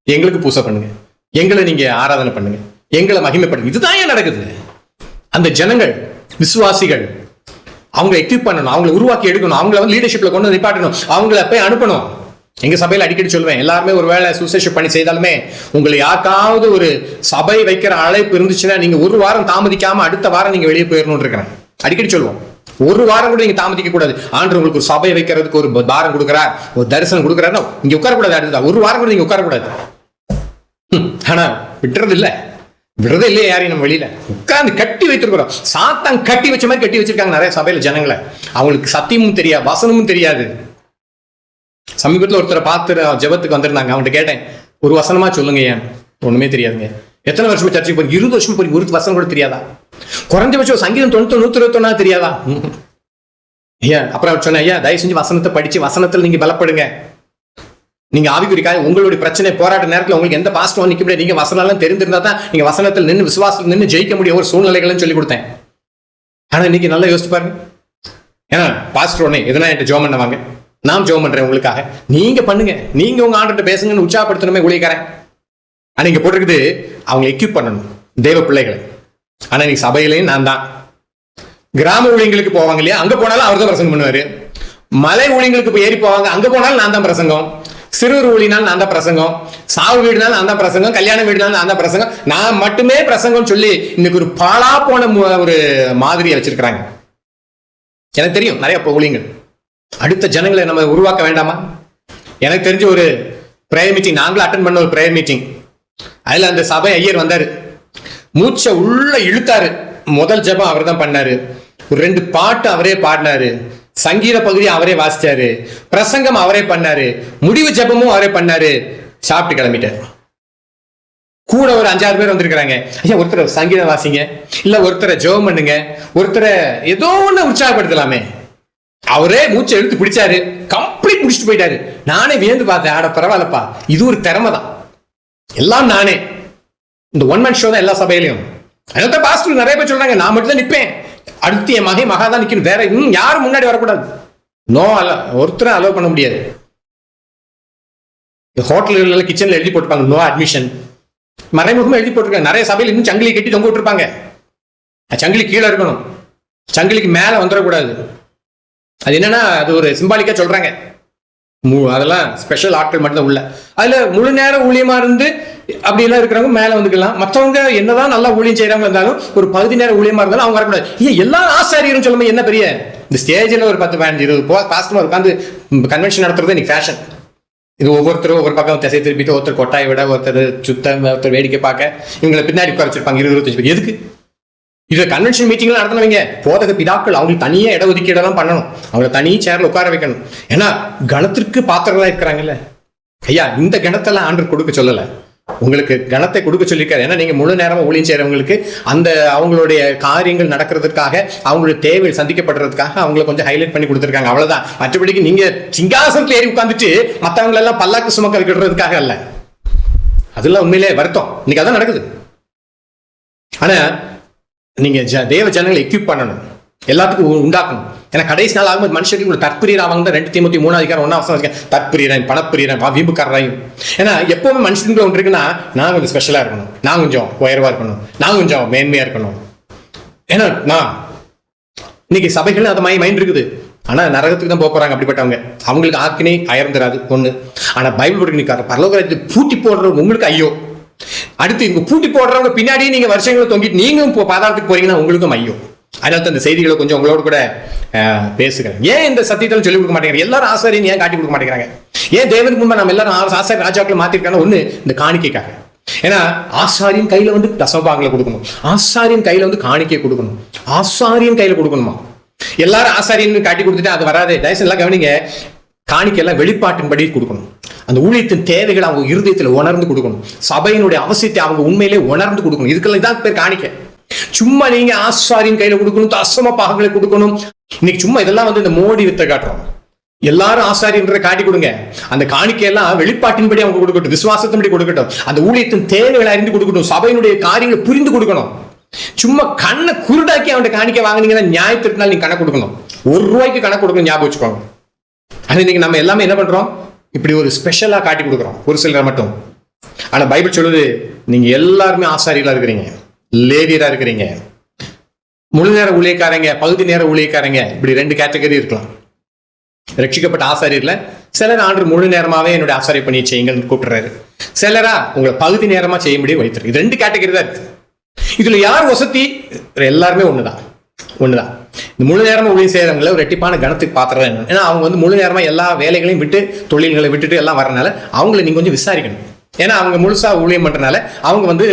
எங்களுக்கு பூசை பண்ணுங்க, எங்களை நீங்க ஆராதனை பண்ணுங்க, எங்களை மகிமைப்படுங்க. இதுதான் ஏன் நடக்குது? அந்த ஜனங்கள் விசுவாசிகள் அவங்களை எக்யூப் பண்ணணும், அவங்களை உருவாக்கி எடுக்கணும், அவங்கள லீடர்ஷிப்ல கொண்டு வந்து நிப்பாட்டணும், அவங்கள போய் அனுப்பணும். எங்க சபையில் அடிக்கடி சொல்லுவேன், எல்லாருமே ஒரு வேலை சுசேஷம் பண்ணி செய்தாலுமே உங்களை யாருக்காவது ஒரு சபை வைக்கிற அழைப்பு இருந்துச்சுன்னா நீங்க ஒரு வாரம் தாமதிக்காம அடுத்த வாரம் நீங்க வெளியே போயிடணும்னு இருக்கிறேன். அடிக்கடி சொல்லுவோம், ஒரு வாரம் கூட நீங்க தாமதிக்க கூடாது. ஆண்டு உங்களுக்கு ஒரு சபை வைக்கிறதுக்கு ஒரு பாரம் கொடுக்குறார், ஒரு தரிசனம் கொடுக்குறாருன்னா இங்க உட்காரக்கூடாது. அடுத்ததா ஒரு வாரம் கூட நீங்க உட்காரக்கூடாது. ஆனா விட்டுறது இல்லை, விடுறதே இல்லையே யாரையும். நம்ம வெளியில உட்கார்ந்து கட்டி வைத்திருக்கிறோம். சாத்தான் கட்டி வச்ச மாதிரி கட்டி வச்சிருக்காங்க நிறைய சபையில ஜனங்களை. அவங்களுக்கு சத்தியமும் தெரியாது, வசனமும் தெரியாது. சமீபத்தில் ஒருத்தரை பார்த்து ஜெபத்துக்கு வந்திருந்தாங்க. அவன்கிட்ட கேட்டேன், ஒரு வசனமா சொல்லுங்க. ஏன்? ஒண்ணுமே தெரியாதுங்க. எத்தனை வருஷமா சர்ச்சைக்கு போய்? 20 வருஷம் போய் ஒரு வசனம் கூட தெரியாதா? குறைஞ்சபட்சம் சங்கீதம் 121 தெரியாதா? ஐயா அப்புறம் சொன்னேன், ஐயா தயவு செஞ்சு வசனத்தை படிச்சு வசனத்தில் நீங்க பலப்படுங்க. நீங்க ஆவிக்குறிக்காக உங்களுடைய பிரச்சனை போராட்ட நேரத்தில் உங்களுக்கு எந்த பாஸ்டரும் நிக்க முடியாது. நீங்க வசனம் எல்லாம் தெரிந்திருந்தா தான் நீங்க வசனத்தில் நின்று விசுவாசத்தில் நின்று ஜெயிக்க முடிய ஒரு சூழ்நிலைகள்னு சொல்லி கொடுத்தேன். ஆனா இன்னைக்கு நல்லா யோசிச்சு பாருங்க. ஏன்னா பாஸ்டர் உடனே எதுனா என்கிட்ட ஜெபம் பண்ணுவாங்க, நான் ஜெபம் பண்றேன் உங்களுக்காக, நீங்க பண்ணுங்க, நீங்க உங்க ஆண்டர்கிட்ட பேசுங்கன்னு உற்சாகப்படுத்தணுமே ஊழியக்காரன். ஆனா இங்க போட்டிருக்குது அவங்க எக்யூப் பண்ணணும் தேவ பிள்ளைகளை. ஆனா இன்னைக்கு சபையிலையும் நான் தான். கிராம ஊழியங்களுக்கு போவாங்க இல்லையா, அங்க போனாலும் அவர் தான் பிரசங்கம் பண்ணுவாரு. மலை ஊழியங்களுக்கு ஏறி போவாங்க, அங்க போனாலும் நான் தான் பிரசங்கம். சிறுவர் ஊழினால் நான் தான் பிரசங்கம், சாவு வீடுனாலும் நான் தான் பிரசங்கம், கல்யாண வீடுனாலும் நான் தான் பிரசங்கம், நான் மட்டுமே பிரசங்கம் சொல்லி இன்னைக்கு ஒரு பாழா போன ஒரு மாதிரியை வச்சிருக்கிறாங்க. எனக்கு தெரியும் நிறைய ஊழியங்கள். அடுத்த ஜனங்களை நம்ம உருவாக்க வேண்டாமா? எனக்கு தெரிஞ்ச ஒரு பிரேயர் மீட்டிங் நாங்களும் அட்டன் பண்ண ஒரு பிரேயர் மீட்டிங். அதுல அந்த சபை ஐயர் வந்தாரு, மூச்சை உள்ள இழுத்தாரு. முதல் ஜெபம் அவர் தான் பண்ணாரு, ஒரு 2 பாட்டு அவரே பாடினாரு, சங்கீத பகுதி அவரே வாசிச்சாரு, பிரசங்கம் அவரே பண்ணாரு, முடிவு ஜெபமும் அவரே பண்ணாரு, சாப்பிட்டு கிளம்பிட்டாரு. கூட ஒரு 5-6 பேர் வந்திருக்கிறாங்க. ஐயா ஒருத்தரை சங்கீதம் வாசிங்க, இல்ல ஒருத்தரை ஜெபம் பண்ணுங்க, ஒருத்தரை ஏதோ ஒண்ணு உற்சாகப்படுத்தலாமே. அவரே மூச்சை இழுத்து பிடிச்சாரு, கம்ப்ளீட் முடிச்சுட்டு போயிட்டாரு. நானே வியந்து பார்த்தேன், ஆட பரவாயில்லப்பா, இது ஒரு திறமை தான். எல்லாம் நானே. இந்த ஒன் மேன் ஷோ தான் எல்லா சபையிலையும். அதான் பாஸ்டர் நிறைய பேர் சொல்றாங்க, நான் மட்டும் தான் நிற்பேன், அடுத்து என் மகா தான் நிக்கணும், வேற இன்னும் யாரும் முன்னாடி வரக்கூடாது. நோ, ஒருத்தரை அலோவ் பண்ண முடியாது. இந்த ஹோட்டல்கள் கிச்சன்ல எழுதி போட்டுப்பாங்க, நோ அட்மிஷன். மறைமுகமா எழுதி போட்டிருக்காங்க. நிறைய சபையில் இன்னும் சங்கிலி கட்டி தொங்க விட்டுருப்பாங்க. சங்கிலி கீழே இருக்கணும், சங்கிலிக்கு மேல வந்துடக்கூடாது. அது என்னன்னா, அது ஒரு சிம்பாலிக்கா சொல்றாங்க. அதெல்லாம் ஸ்பெஷல் ஆட்கள் மட்டும்தான் உள்ள. அதுல முழு நேரம் ஊழியமா இருந்து அப்படி எல்லாம் இருக்கிறவங்க மேல வந்துக்கலாம். மற்றவங்க என்னதான் நல்லா ஊழியம் செய்யறவங்க இருந்தாலும் ஒரு பகுதி நேரம் ஊழியமா இருந்தாலும் அவங்க வரக்கூடாது. ஏன் எல்லாரும் ஆசாரியரும் சொல்லும்போது என்ன பெரிய இந்த ஸ்டேஜில் ஒரு 10-15-20 பாஸ்டமா உட்காந்து கன்வென்ஷன் நடத்துறது இன்னைக்கு ஃபேஷன். இது ஒவ்வொருத்தரும் ஒவ்வொரு பக்கம் திசை திருப்பிட்டு, ஒருத்தர் கொட்டாயை விட, ஒருத்தர் சுத்தம், ஒருத்தர் வேடிக்கை பார்க்க, இவங்களை பின்னாடி உட்கார வச்சிருப்பாங்க 20-25 பேர். எதுக்கு இது? கன்வென்ஷன் மீட்டிங்லாம் நடத்தினவங்க போதக பிதாக்கள் அவங்களுக்கு தனியே இட ஒதுக்கீடெல்லாம் பண்ணணும், அவங்களை தனி சேர்ல உட்கார வைக்கணும். ஏன்னா கணத்திற்கு பாத்திரங்களா இருக்கிறாங்கல்ல. ஐயா இந்த கணத்தெல்லாம் ஆண்டு கொடுக்க சொல்லலை, உங்களுக்கு கணத்தை கொடுக்க சொல்லியிருக்காரு. ஏன்னா நீங்க முழு நேரமா ஊழியம் செய்யறவங்களுக்கு அந்த அவங்களுடைய காரியங்கள் நடக்கிறதுக்காக, அவங்களுடைய தேவைகள் சந்திக்கப்படுறதுக்காக அவங்களை கொஞ்சம் ஹைலைட் பண்ணி கொடுத்துருக்காங்க, அவ்வளவுதான். மற்றபடிக்கு நீங்க சிங்காசனத்துல ஏறி உட்காந்துட்டு மற்றவங்க எல்லாம் பல்லாக்கு சுமக்க வைக்கிறதுக்காக அல்ல. அதெல்லாம் உண்மையிலே வருத்தம். இன்னைக்கு அதான் நடக்குது. ஆனா நீங்க தேவ ஜனங்களை எக்யூப் பண்ணணும், எல்லாத்துக்கும் உண்டாக்கணும். ஏன்னா கடைசி நாள் ஆகும்போது மனுஷருக்கு தற்பிரியர் ஆவாங்க. 2 தீமோத்தேயு 3:1 தற்பிரியராயும் பணப்பிரியராயும் வீம்புக்காரராயும். ஏன்னா எப்பவுமே மனுஷனுக்குள்ள ஒன்று இருக்குன்னா, நான் கொஞ்சம் ஸ்பெஷலா இருக்கணும், நான் கொஞ்சம் உயர்வா இருக்கணும், நான் கொஞ்சம் மேன்மையா இருக்கணும். ஏன்னா நான் இன்னைக்கு சபைகள் அது மைண்ட் இருக்குது. ஆனா நரகத்துக்கு தான் போறாங்க அப்படிப்பட்டவங்க. அவங்களுக்கு ஆக்கினே அயர்ந்துராது ஒண்ணு. ஆனா பைபிள் படிக்க பரலோகத்தை பூட்டி போடுறவங்க உங்களுக்கு ஐயோ. அடுத்து இங்க பூட்டி போடுறவங்க பின்னாடியே நீங்க வருஷங்களை தொங்கிட்டு நீங்களும் பாதாளத்துக்கு போறீங்கன்னா உங்களுக்கும் ஐயோ. அதனால அந்த செய்திகளை கொஞ்சம் உங்களோட கூட பேசுகிறேன். ஏன் இந்த சத்தியத்தை சொல்லிக் கொடுக்க மாட்டேங்கிறாங்க? எல்லாரும் ஆசாரியன் ஏன் காட்டி கொடுக்க மாட்டேங்கிறாங்க? ஏன் தேவனுக்கு முன்பு நம்ம எல்லாரும் ஆசாரிய ராஜாக்களை மாத்திருக்காங்க? ஒண்ணு இந்த காணிக்கைக்காக. ஏன்னா ஆசாரியின் கையில வந்து தசமபாகங்களை கொடுக்கணும், ஆசாரியின் கையில வந்து காணிக்கை கொடுக்கணும், ஆசாரியின் கையில கொடுக்கணுமா. எல்லாரும் ஆசாரியன் காட்டி கொடுத்துட்டு அது வராது. தயவுசெய்து எல்லாம் கவனிங்க, காணிக்கையெல்லாம் வெளிப்பாட்டின்படி கொடுக்கணும். அந்த ஊழியத்தின் தேவைகளை அவங்க இருதயத்தில் உணர்ந்து கொடுக்கணும், சபையினுடைய அவசியத்தை அவங்க உண்மையிலே உணர்ந்து கொடுக்கணும். இதுக்கெல்லாம் இதான் பேர் காணிக்கை. சும்மா நீங்க ஆசாரியின் கையில கொடுக்கணும், தசம பாகங்களை கொடுக்கணும். இன்னைக்கு சும்மா இதெல்லாம் வந்து இந்த மோடி வித்தை காட்டுறோம். எல்லாரும் ஆசாரியன்ற காட்டி கொடுங்க. அந்த காணிக்கையெல்லாம் வெளிப்பாட்டின்படி அவங்க கொடுக்கட்டும், விசுவாசத்தின்படி கொடுக்கட்டும், அந்த ஊழியத்தின் தேவைகளை அறிந்து கொடுக்கட்டும், சபையினுடைய காரியங்களை புரிந்து கொடுக்கணும். சும்மா கண்ணை குருடாக்கி அவன் காணிக்கை வாங்கினீங்கன்னா நியாயத்திற்கு நீங்க கணக்கு கொடுக்கணும். ₹1 கணக்கு கொடுக்கணும், ஞாபகம் வச்சுக்கோங்க. அது இன்னைக்கு நம்ம எல்லாமே என்ன பண்றோம், இப்படி ஒரு ஸ்பெஷலா காட்டி கொடுக்குறோம் ஒரு சிலர் மட்டும். ஆனா பைபிள் சொல்லுது, நீங்க எல்லாருமே ஆசாரியர்களா இருக்கிறீங்க, லேவியரா இருக்கிறீங்க, முழு நேர ஊழியக்காரங்க, பகுதி நேர ஊழியக்காரங்க, இப்படி 2 கேட்டகரி இருக்கலாம். ரட்சிக்கப்பட்ட ஆசாரியர்ல சிலர் ஆண்டு முழு நேரமாவே என்னுடைய ஆசாரிய பணியை செய்யுங்கன்னு கூப்பிடுறாரு, சிலரா உங்களை பகுதி நேரமா செய்யும்படி வைத்திருக்கு. இது 2 கேட்டகரி தான் இருக்கு. இதுல யார் வசதி? எல்லாருமே ஒண்ணுதான். இந்த முழு நேரமா ஊழியம் செய்யறவங்கள ஒரு ரெட்டிப்பான கணத்துக்கு பாத்திரம் என்ன. ஏன்னா அவங்க வந்து முழு நேரமா எல்லா வேலைகளையும் விட்டு, தொழில்களை விட்டுட்டு எல்லாம் வரனால அவங்களை நீங்க கொஞ்சம் விசாரிக்கணும். ஏன்னா அவங்க முழுசா ஊழியம் பண்றதுனால அவங்க வந்து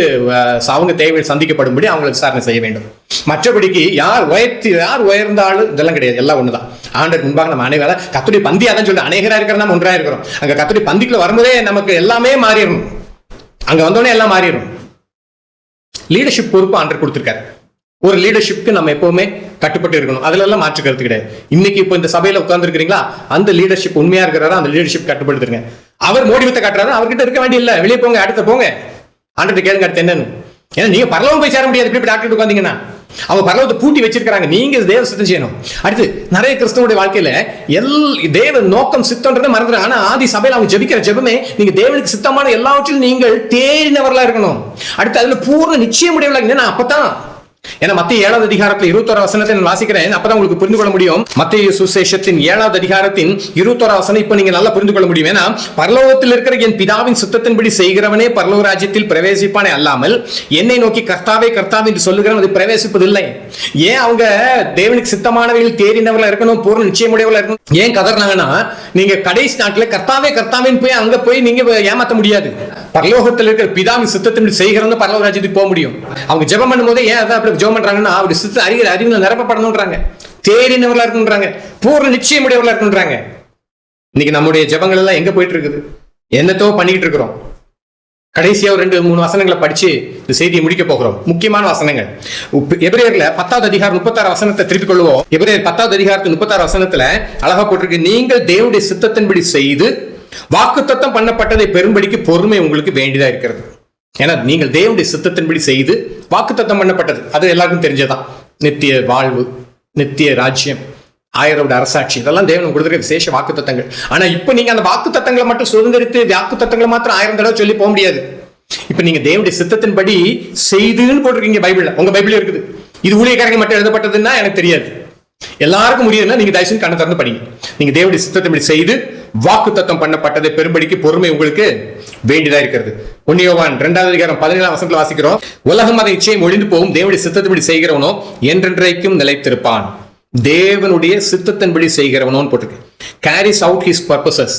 அவங்க தேவைகள் சந்திக்கப்படும்படி அவங்களை விசாரணை செய்ய வேண்டும். மற்றபடிக்கு யார் உயர்ந்தாலும் இதெல்லாம் கிடையாது, எல்லாம் ஒண்ணுதான். ஆண்டர் முன்பாக நம்ம அனைவரும் கர்த்தருடைய பந்தி, அதான் சொல்லிட்டு அநேகரா இருக்கிற நம்ம ஒன்றா இருக்கிறோம். அங்க கர்த்தருடைய பந்திக்குள்ள வரும்போதே நமக்கு எல்லாமே மாறிடணும். அங்க வந்தோடனே எல்லாம் மாறிடும். லீடர்ஷிப் பொறுப்பு ஆண்டர் கொடுத்திருக்காரு. ஒரு லீடர்ஷிப்க்கு நம்ம எப்பவுமே கட்டுப்பட்டு இருக்கணும், அதுல எல்லாம் மாற்று கருத்து கிடையாது. இன்னைக்கு இப்போ இந்த சபையில உட்கார்ந்து இருக்கிறீங்களா, அந்த லீடர்ஷிப் உண்மையா இருக்கிறாரா, அந்த லீடர்ஷிப் கட்டுப்படுத்துருங்க. அவர் மோடி வித்த காட்டுறாரு, அவர்கிட்ட இருக்க வேண்டிய இல்ல, வெளியே போங்க, அடுத்த போங்க, ஆண்டர்கிட்ட கேளுங்க அடுத்து என்னன்னு. ஏன்னா நீங்க பரலோகம் போய் சேர முடியாது இப்படி டாக்டர் உட்காந்தீங்கன்னா. அவங்க பரலோகத்தை பூட்டி வச்சிருக்காங்க, நீங்க தேவ சித்தம் செய்யணும். அடுத்து நிறைய கிறிஸ்தவனுடைய வாழ்க்கையில தேவ நோக்கம் சித்தம்ன்றதை மறந்துடுறாங்க. ஆனா ஆதி சபையில அவங்க ஜெபிக்கிற ஜெபமே, நீங்க தேவனுக்கு சித்தமான எல்லாவற்றிலும் நீங்கள் தேறினவர்களா இருக்கணும். அடுத்து அதுல பூர்ண நிச்சயம் உடையவர்களா இருந்தா அப்பதான். ஏன்னா மத்திய 7வது அதிகாரத்தில் 21 வசனத்தை நான் வாசிக்கிறேன், அப்பதான் உங்களுக்கு புரிந்து கொள்ள முடியும். மத்திய சுசேஷத்தின் 7வது அதிகாரத்தின் 21 வசனம் இப்ப நீங்க நல்லா புரிந்து கொள்ள முடியும். ஏன்னா பரலோகத்தில் இருக்கிற என் பிதாவின் சுத்தத்தின்படி செய்கிறவனே பரலோக ராஜ்யத்தில் பிரவேசிப்பானே அல்லாமல் என்னை நோக்கி கர்த்தாவே கர்த்தாவே என்று சொல்லுகிறவன் அது பிரவேசிப்பதில்லை. ஏன் அவங்க தேவனுக்கு சித்தமானவர்கள் தேறினவர்களா இருக்கணும், பூர்ண நிச்சயமுடையவர்களா இருக்கணும். ஏன் கதறாங்கன்னா, நீங்க கடைசி நாட்டில் கர்த்தாவே கர்த்தாவேன்னு போய் அங்க போய் நீங்க ஏமாத்த முடியாது. பரலோகத்தில் இருக்கிற பிதாவின் சுத்தத்தின்படி செய்கிறவங்க பரலோக ராஜ்யத்துக்கு போக முடியும். அவங்க ஜெபம் பண்ணும் போதே ஏன் அதான் ஜெபம் பண்றாங்கன்னா, அவருடைய சித்த அறிவுல நிரப்பப்படணும்ன்றாங்க, தேறினவர்களா இருக்குன்றாங்க, பூர்ண நிச்சயமுடையவர்களா இருக்குன்றாங்க. இன்னைக்கு நம்முடைய ஜெபங்கள் எல்லாம் எங்க போயிட்டு இருக்குது? என்னத்தோ பண்ணிட்டு இருக்கிறோம். கடைசியா ஒரு 2-3 வசனங்களை படிச்சு இந்த செய்தியை முடிக்க போகிறோம். முக்கியமான வசனங்கள். எபிரேயர்ல 10வது அதிகாரம் 36 வசனத்தை திருப்பிக் கொள்வோம். எபிரேயர் 10வது அதிகாரத்து 36 வசனத்துல அழகா போட்டிருக்கு, நீங்கள் தேவனுடைய சித்தத்தின்படி செய்து வாக்குத்தத்தம் பண்ணப்பட்டதை பெரும்படிக்கு பொறுமை உங்களுக்கு வேண்டியதா இருக்கிறது. ஏன்னா நீங்கள் தேவனுடைய சித்தத்தின்படி செய்து வாக்குத்தத்தம் பண்ணப்பட்டது, அது எல்லாருக்கும் தெரிஞ்சதான். நித்திய வாழ்வு, நித்திய ராஜ்யம், 1000 வருட அரசாட்சி, இதெல்லாம் தேவன் கொடுத்துருக்க விசேஷ வாக்கு தத்தங்கள். ஆனா இப்ப நீங்க அந்த வாக்கு தத்தங்களை மட்டும் சுதந்திரித்து வாக்கு தத்தங்களை மாத்திரம் 1000 தடவை சொல்லி போக முடியாது. இப்ப நீங்க தேவனுடைய சித்தத்தின்படி செய்துன்னு போட்டிருக்கீங்க பைபிள்ல, உங்க பைபிள் இருக்குது. இது ஊழியக்காரங்க மட்டும் எழுதப்பட்டதுன்னா எனக்கு தெரியாது, எல்லாருக்கும் முடியுதுன்னா நீங்க தயவுசெய்து கண்ணை திறந்து படிங்க. நீங்க தேவனுடைய சித்தத்தின்படி செய்து வாக்கு தத்தம் பண்ணப்பட்டதை பெரும்படிக்கு பொறுமை உங்களுக்கு வேண்டியதா இருக்கிறது. 1 யோவான் 2வது அதிகாரம் 17ஆம் வசனத்துல வாசிக்கிறோம், உலகம் அதை நிச்சயம் ஒழிந்து போகும், தேவனுடைய சித்தத்தின்படி செய்கிறவனோ என்றென்றைக்கும் நிலைத்திருப்பான். தேவனுடைய சித்தத்தின்படி செய்கிறவனோன்னு போட்டிருக்கு. கேரிஸ் அவுட் ஹிஸ் பர்பசஸ்,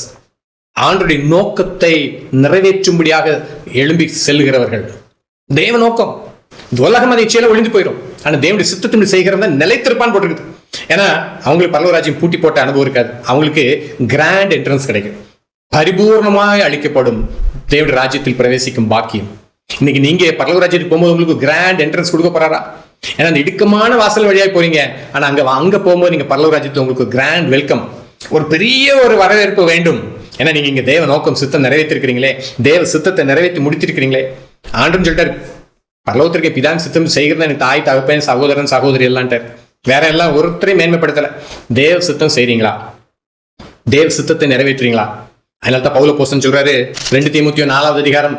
ஆண்டவருடைய நோக்கத்தை நிறைவேற்றும்படியாக எழும்பி செல்கிறவர்கள். தேவ நோக்கம், இந்த உலகம் அதை நிச்சயம் ஒழிந்து போயிடும், ஆனா தேவனுடைய சித்தத்தின்படி செய்கிறவன் நிலைத்திருப்பான் போட்டிருக்குது. ஏன்னா அவங்களுக்கு பரலோகராஜ்யம் பூட்டி போட்ட அனுபவம் இருக்காது, அவங்களுக்கு கிராண்ட் என்ட்ரன்ஸ் கிடைக்கும், பரிபூர்ணமாய் அளிக்கப்படும் தேவனுடைய ராஜ்யத்தில் பிரவேசிக்கும் பாக்கியம். இன்னைக்கு நீங்க பரலோகராஜ்யத்துக்கு போகும்போது உங்களுக்கு கிராண்ட் என்ட்ரன்ஸ் கொடுக்க போறாரா? ஏன்னா அந்த இடுக்கமான வாசல் வழியாக போறீங்க, ஆனா அங்க போகும்போது நீங்க பரலோகராஜ்யத்தில் உங்களுக்கு கிராண்ட் வெல்கம், ஒரு பெரிய ஒரு வரவேற்பு வேண்டும். ஏன்னா நீங்க இங்க தேவ நோக்கம் சித்தம் நிறைவேற்றிருக்கிறீங்களே, தேவ சித்தத்தை நிறைவேற்றி முடித்திருக்கிறீங்களே. ஆண்டுன்னு சொல்லிட்டாரு, பரலோகத்திற்கு பிதான் சித்தம் செய்கிறதா எனக்கு தாய் தகப்பன் சகோதரன் சகோதரி எல்லான்ட்டார். வேற எல்லாம் ஒருத்தரையும் மேன்மைப்படுத்தல. தேவ சித்தம் செய்றீங்களா? தேவ சித்தத்தை நிறைவேற்றுறீங்களா? அதனால தான் பவுல போசன் சொல்றாரு 2 தீமோத்தேயு 4வது அதிகாரம்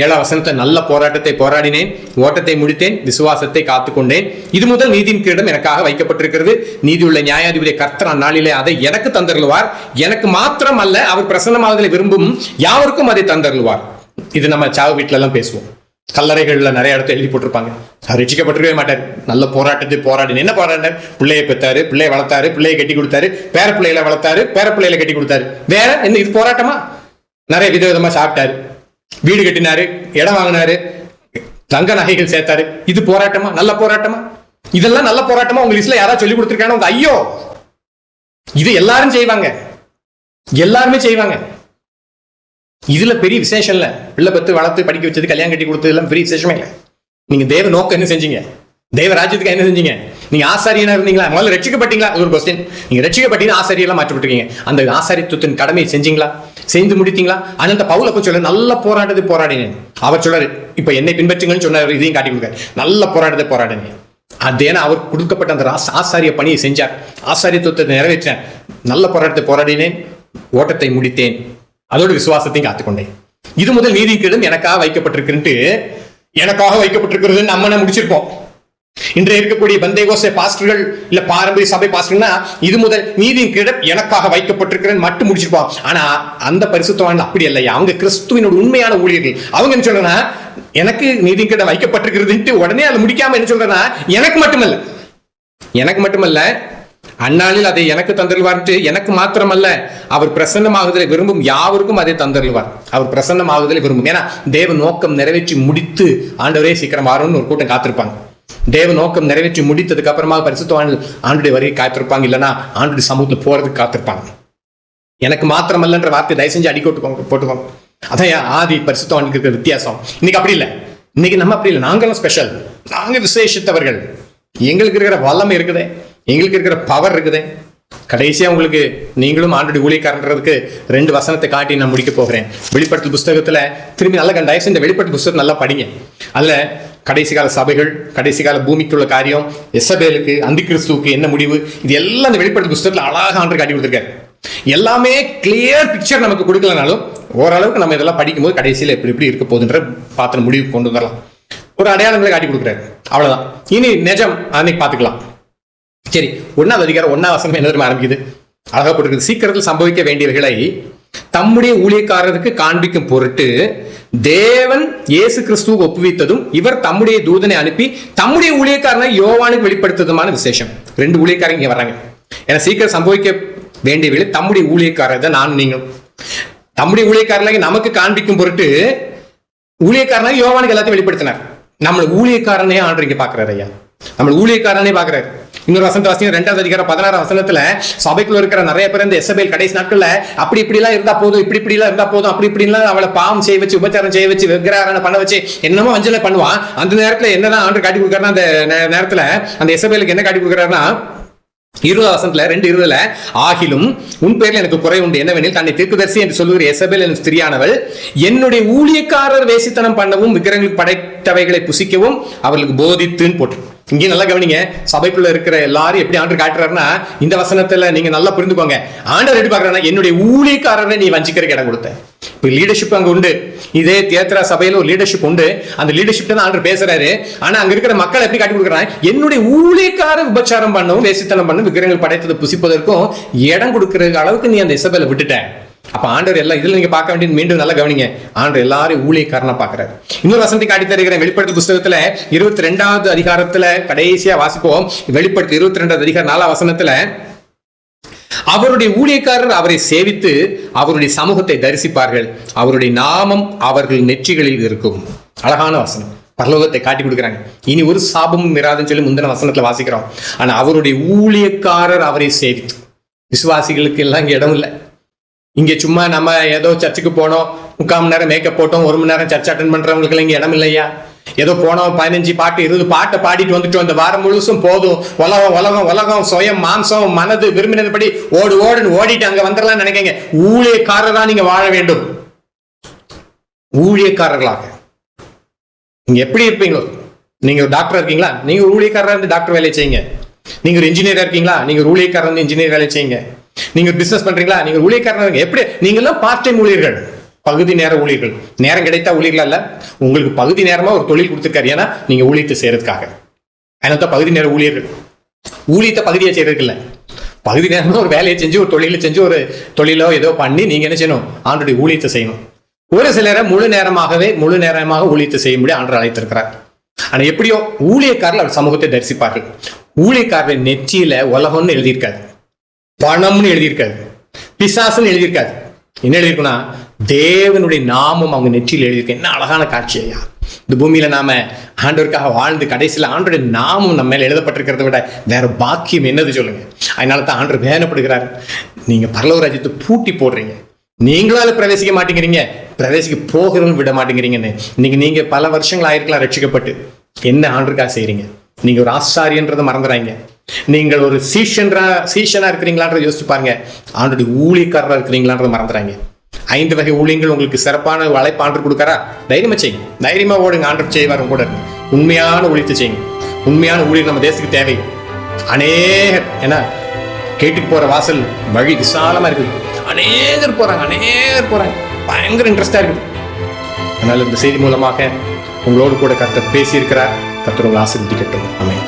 7ஆம் வசனத்தை, நல்ல போராட்டத்தை போராடினேன், ஓட்டத்தை முடித்தேன், விசுவாசத்தை காத்துக்கொண்டேன், இது முதல் நீதியின் கிரீடம் எனக்காக வைக்கப்பட்டிருக்கிறது, நீதியுள்ள நியாயாதிபதி கர்த்தர் அந்நாளிலே அதை எனக்கு தந்தருளுவார், எனக்கு மாத்திரம் அல்ல அவர் பிரசன்னமாவதை விரும்பும் யாருக்கும் அதை தந்தருளுவார். இது நம்ம சாவு வீட்டுல எல்லாம் பேசுவோம், கல்லறைகள்ல நிறைய இடத்துல எழுதி போட்டிருப்பாங்க. அவர் ரட்சிக்கப்பட்டிருக்கவே மாட்டார். நல்ல போராட்டத்தை போராடினேன். என்ன போராடினார்? பிள்ளையை பெற்றாரு, பிள்ளையை வளர்த்தாரு, பிள்ளையை கட்டி கொடுத்தாரு, பேர பிள்ளைகளை வளர்த்தாரு, பேர பிள்ளைகளை கட்டி கொடுத்தாரு. வேற என்ன இது போராட்டமா? நிறைய விதவிதமா சாப்பிட்டாரு, வீடு கட்டினாரு, இடம் வாங்கினாரு, தங்க நகைகள் சேர்த்தாரு. இது போராட்டமா? நல்ல போராட்டமா? இதெல்லாம் நல்ல போராட்டமா? உங்க லிஸ்ட்ல யாராவது சொல்லி கொடுத்துருக்காங்க? உங்க ஐயோ, இது எல்லாரும் செய்வாங்க, எல்லாருமே செய்வாங்க. இதுல பெரிய விசேஷம் இல்ல. பிள்ளை பத்து வளர்த்து படிக்க வச்சது, கல்யாணம் கட்டி கொடுத்தது எல்லாம் பெரிய விசேஷமே இல்லை. நீங்க தேவ நோக்கம் என்ன செஞ்சீங்க? தேவ ராஜ்யத்துக்கு என்ன செஞ்சீங்க? நீங்க ஆசாரியனா இருந்தீங்களா? முதல்ல ரட்சிக்கப்பட்டீங்களா? ஒரு கொஸ்டின். நீங்க ரட்சிக்கப்பட்டீங்கன்னா ஆசாரியெல்லாம் மாற்றப்பட்டிருக்கீங்க. அந்த ஆசாரியத்துவத்தின் கடமையை செஞ்சீங்களா? செய்து முடித்தீங்களா? அதனால பவுல் அப்ப சொல்ல, நல்ல போராட்டத்தை போராடினேன். அவர் சொல்றாரு, இப்ப என்னை பின்பற்றுங்கன்னு சொன்னார், இதையும் காட்டி கொடுக்க, நல்ல போராட்டத்தை போராடினேன். அதேனா அவர் கொடுக்கப்பட்ட அந்த ஆசாரிய பணியை செஞ்சார், ஆசாரியத்துவத்தை நிறைவேற்றார். நல்ல போராட்டத்தை போராடினேன், ஓட்டத்தை முடித்தேன், அதோடு விசுவாசத்தையும் காத்துக்கொண்டேன். இது முதல் நீதி கிரீடம் எனக்காக வைக்கப்பட்டிருக்கு. எனக்காக வைக்கப்பட்டிருக்கிறது நம்ம முடிச்சிருப்போம். இன்றைய இருக்கக்கூடிய பந்தேகோஸ்தே பாஸ்டர்கள் இல்ல பாரம்பரிய சபை பாஸ்டர்னா இது முதல் நீதியின் கிரீடம் எனக்காக வைக்கப்பட்டிருக்கிறேன்னு மட்டும் முடிச்சிருப்போம். ஆனா அந்த பரிசுத்தவான்கள் அப்படி இல்லையா, அவங்க கிறிஸ்துவினோட உண்மையான ஊழியர்கள். அவங்க என்ன சொல்றேன்னா, எனக்கு நீதியின் கிரீடம் வைக்கப்பட்டிருக்கிறதுன்ட்டு உடனே அதை முடிக்காம என்ன சொல்றேன்னா, எனக்கு மட்டுமல்ல அந்நாளில் அதை எனக்கு தந்தருவார். எனக்கு மாத்திரமல்ல, அவர் பிரசன்னமாகுதலை விரும்பும் யாவருக்கும் அதை தந்தருவார். அவர் பிரசன்னமாகுதலை விரும்பும். ஏன்னா தேவ நோக்கம் நிறைவேற்றி முடித்து ஆண்டவரே சீக்கிரம் வாரும்னு ஒரு கூட்டம் காத்திருப்பாங்க. தேவ நோக்கம் நிறைவேற்றி முடித்ததுக்கு அப்புறமா பரிசுத்தவான்கள் ஆண்டுடைய வரையை காத்திருப்பாங்க, இல்லைன்னா ஆண்டுடைய சமூகத்தில் போறதுக்கு காத்திருப்பாங்க. எனக்கு மாத்திரமல்லன்ற வார்த்தை தயவு செஞ்சு போட்டுக்கோங்க. அதான் ஆதி பரிசுத்தவானுக்கு இருக்கிற வித்தியாசம். இன்னைக்கு அப்படி இல்லை. இன்னைக்கு நம்ம அப்படி இல்லை. நாங்களும் ஸ்பெஷல், நாங்க விசேஷித்தவர்கள். எங்களுக்கு இருக்கிற வல்லமை இருக்குதே, எங்களுக்கு இருக்கிற பவர் இருக்குதே. கடைசியா உங்களுக்கு நீங்களும் ஆண்டுடைய ஊழியக்காரன்றதுக்கு 2 வசனத்தை காட்டி நான் முடிக்க போகிறேன். வெளிப்படுத்தல் புஸ்தகத்துல திரும்பி நல்ல கண்டாயசு இந்த வெளிப்படுத்தல் புஸ்தகம் நல்லா படிங்க. அதுல கடைசி கால சபைகள், கடைசி கால பூமிக்குள்ள காரியம், எசபேலுக்கு, அந்தி கிறிஸ்துவுக்கு என்ன முடிவு, இது எல்லாம் அந்த வெளிப்படுத்தல் புஸ்தகத்துல அழகாக ஆண்டு காட்டி கொடுத்துருக்காரு. எல்லாமே கிளியர் பிக்சர் நமக்கு கொடுக்கலனாலும் ஓரளவுக்கு நம்ம இதெல்லாம் படிக்கும்போது கடைசியில் எப்படி இருக்க போகுதுன்ற பார்த்து முடிவு கொண்டு வந்துடலாம். ஒரு அடையாளங்களை காட்டி கொடுக்குறாரு, அவ்வளவுதான். இனி நிஜம் அன்னைக்கு பார்த்துக்கலாம். சரி, 1வது அதிகாரம் 1ஆம் வசனம் என்ன தெரியுமா ஆரம்பிக்குது? அழகா போட்டிருக்கு, சீக்கிரத்தில் சம்பவிக்க வேண்டியவைகளை தம்முடைய ஊழியக்காரருக்கு காண்பிக்கும் பொருட்டு தேவன் இயேசு கிறிஸ்துவுக்கு ஒப்புவித்ததும் இவர் தம்முடைய தூதனை அனுப்பி தம்முடைய ஊழியக்காரனை யோவானுக்கு வெளிப்படுத்துவதுமான விசேஷம். 2 ஊழியக்காரங்க இங்க வர்றாங்க. ஏன்னா சீக்கிரம் சம்பவிக்க வேண்டியவைகளை தம்முடைய ஊழியக்காரர் தான் நான் நீங்களும். தம்முடைய ஊழியக்காரனை நமக்கு காண்பிக்கும் பொருட்டு ஊழியக்காரனை யோவானுக்கு எல்லாத்தையும் வெளிப்படுத்தினார். நம்மள ஊழியக்காரனையே ஆண்டு இங்க பாக்குறாரு. ஐயா, நம்ம ஊழியக்காரனே பாக்குறாரு. இன்னொரு வசனத்தை வாசிங்க, 2வது அதிகாரம் 16ஆம் வசனத்துல சபைக்குள்ள இருக்கிற நிறைய பேர் இந்த எசபேல் கடைசி நாட்கள்ல அப்படி இப்படி எல்லாம் இருந்தா போதும், இப்படி எல்லாம் இருந்தா போதும், அப்படி எல்லாம் அவளை பாவம் செய்ய வச்சு, உபச்சாரம் செய்ய வச்சு, விக்கிரகாராதனை பண்ண வச்சு என்னமோ வஞ்சலை பண்ணுவான். அந்த நேரத்துல என்னதான் ஆண்டு காட்டி கொடுக்கறாருன்னா, அந்த நேரத்துல அந்த எசபேலுக்கு என்ன காட்டி கொடுக்கறாருன்னா 20ஆம் வசனத்துல 2:20 ஆகிலும் உன் பேரில் எனக்கு குறை உண்டு, என்னவெனில் தன்னை தீர்க்கதரிசி என்று சொல்லுகிற எசபேல் எனும் ஸ்திரியானவள் என்னுடைய ஊழியக்காரர் வேசித்தனம் பண்ணவும் விக்கிரகங்களுக்கு படைத்தவைகளை புசிக்கவும் அவர்களுக்கு போதித்துன்னு போட்டு. இங்கே நல்லா கவனிங்க, சபைக்குள்ள இருக்கிற எல்லாரும் எப்படி ஆண்டவர் காட்டுறாருன்னா, இந்த வசனத்துல நீங்க நல்லா புரிந்துக்கோங்க. ஆண்டவர் எப்படி பாக்குறாருன்னா, என்னுடைய ஊழியக்காரரை நீ வஞ்சிக்கிறதுக்கு இடம் கொடுத்த. இப்ப லீடர்ஷிப் அங்க உண்டு. இதே தியேத்ரா சபையில ஒரு லீடர்ஷிப் உண்டு. அந்த லீடர்ஷிப் தான் ஆண்டவர் பேசுறாரு. ஆனா அங்க இருக்கிற மக்கள் எப்படி காட்டி கொடுக்குறாங்க, என்னுடைய ஊழியக்காரர் விபச்சாரம் பண்ணவும் வேசித்தனம் பண்ணவும் விக்கிரகங்கள் படைத்ததை புசிப்பதற்கும் இடம் கொடுக்கிற அளவுக்கு நீ அந்த இசபேலை விட்டுட்ட. அப்ப ஆண்டவர் எல்லாம் இதுல நீங்க பார்க்க வேண்டியது மீண்டும் நல்லா கவனிங்க, ஆண்டவர் எல்லாரும் ஊழியக்காரனா பாக்குறாரு. இன்னொரு வசனத்தை காட்டி தருகிறேன். வெளிப்படுத்தல் புஸ்தகத்துல 22வது அதிகாரத்துல கடைசியா வாசிப்போம். வெளிப்படுத்தல் 22வது அதிகாரம் 4ஆம் வசனத்துல அவருடைய ஊழியக்காரர் அவரை சேவித்து அவருடைய சமூகத்தை தரிசிப்பார்கள், அவருடைய நாமம் அவர்கள் நெற்றிகளில் இருக்கும். அழகான வசனம், பரலோகத்தை காட்டி கொடுக்குறாங்க. இனி ஒரு சாபமும் இராதுன்னு சொல்லி முந்தின வசனத்துல வாசிக்கிறோம். ஆனா அவருடைய ஊழியக்காரர் அவரை சேவித்து, விசுவாசிகளுக்கு எல்லாம் இங்க இடம் இல்லை. இங்க சும்மா நம்ம ஏதோ சர்ச்சுக்கு போனோம், 3/4 மணி நேரம் மேக்கப் போட்டோம், 1 மணி நேரம் சர்ச் அட்டன் பண்றவங்களுக்கு இங்க இடம் இல்லையா? ஏதோ போனோம் 15 பாட்டு 20 பாட்டை பாடிட்டு வந்துட்டு அந்த வாரம் முழுசும் போதும், உலகம் உலகம் உலகம் சுயம் மாம்சம் மனது விரும்பினதுபடி ஓடுன்னு ஓடிட்டு அங்க வந்துடலாம் நினைக்கங்க. ஊழியக்காரரா நீங்க வாழ வேண்டும். ஊழியக்காரர்களாக நீங்க எப்படி இருப்பீங்களோ, நீங்க ஒரு டாக்டர் இருக்கீங்களா, நீங்க ஒரு ஊழியக்காரரா இருந்து டாக்டர் வேலை செய்யுங்க. நீங்க ஒரு இன்ஜினியரா இருக்கீங்களா, நீங்க ஒரு ஊழியக்காரர் இருந்து இன்ஜினியர் வேலை செய்யுங்க. நீங்க பிசினஸ் பண்றீங்களா, நீங்க ஊழியக்காரங்க. எப்படி நீங்க எல்லாம் பார்ட் டைம் ஊழியர்கள், பகுதி நேர ஊழியர்கள். நேரம் கிடைத்தா ஊழியர்கள் அல்ல, உங்களுக்கு பகுதி நேரமா ஒரு தொழில் கொடுத்திருக்காரு. ஏன்னா நீங்க ஊழியத்தை செய்யறதுக்காக. அதனால பகுதி நேர ஊழியர்கள். ஊழியத்தை பகுதியை செய்யறதுக்கு இல்ல, பகுதி நேரமா ஒரு வேலையை செஞ்சு ஒரு தொழிலை செஞ்சு ஒரு தொழிலோ ஏதோ பண்ணி நீங்க என்ன செய்யணும், ஆண்டோடைய ஊழியத்தை செய்யணும். ஒரு சிலரை முழு நேரமாக ஊழியத்தை செய்யும்படி ஆண்டவர் அழைத்திருக்கிறார். ஆனா எப்படியோ ஊழியக்காரர்கள் அவர் சமூகத்தை தரிசிப்பார்கள். ஊழியக்காரர் நெற்றியில உலகம்னு எழுதியிருக்காரு, பணம்னு எழுதியிருக்காது, பிசாசுன்னு எழுதியிருக்காது. என்ன எழுதியிருக்குன்னா தேவனுடைய நாமம் அவங்க நெற்றியில் எழுதியிருக்கு. என்ன அழகான காட்சி ஐயா! இந்த பூமியில நாம ஆண்டவருக்காக வாழ்ந்து கடைசியில் ஆண்டோடைய நாமம் நம்ம மேல எழுதப்பட்டிருக்கிறத விட வேற பாக்கியம் என்னது சொல்லுங்க. அதனால தான் ஆண்டவர் வேதனைப்படுகிறார். நீங்க பரலோக ராஜ்யத்தை பூட்டி போடுறீங்க, நீங்களால பிரவேசிக்க மாட்டேங்கிறீங்க, பிரவேசிக்க போகிறவங்க விட மாட்டேங்கிறீங்கன்னு. இன்னைக்கு நீங்க பல வருஷங்கள் ஆயிருக்கலாம் ரட்சிக்கப்பட்டு, என்ன ஆண்டவருக்காக செய்றீங்க? நீங்க ஒரு ஆசாரியன்றதை மறந்துறாங்க. நீங்கள் ஒரு சீஷனா இருக்கிறீங்களான்றதை யோசிச்சு பாருங்க. ஆண்டோடைய ஊழியக்காரராக இருக்கிறீங்களான்றதை மறந்துறாங்க. 5 வகை ஊழியங்கள் உங்களுக்கு சிறப்பான அழைப்பு ஆண்டவர் கொடுக்காரா? தைரியமா செய்யுங்க, தைரியமா ஓடுங்க. ஆண்டவர் செய்வார் கூட. உண்மையான ஊழியத்தை செய்யுங்க. உண்மையான ஊழியர் நம்ம தேசத்துக்கு தேவை. அநேகர் ஏன்னா கேட்டுக்கு போற வாசல் வழி விசாலமா இருக்குது. அநேகர் போறாங்க, பயங்கர இன்ட்ரெஸ்டா இருக்குது. அதனால இந்த செய்தி மூலமாக உங்களோடு கூட கர்த்தர் பேசியிருக்கிறார். கர்த்தர் உங்களை ஆசீர்வதிக்கட்டும். ஆமென்.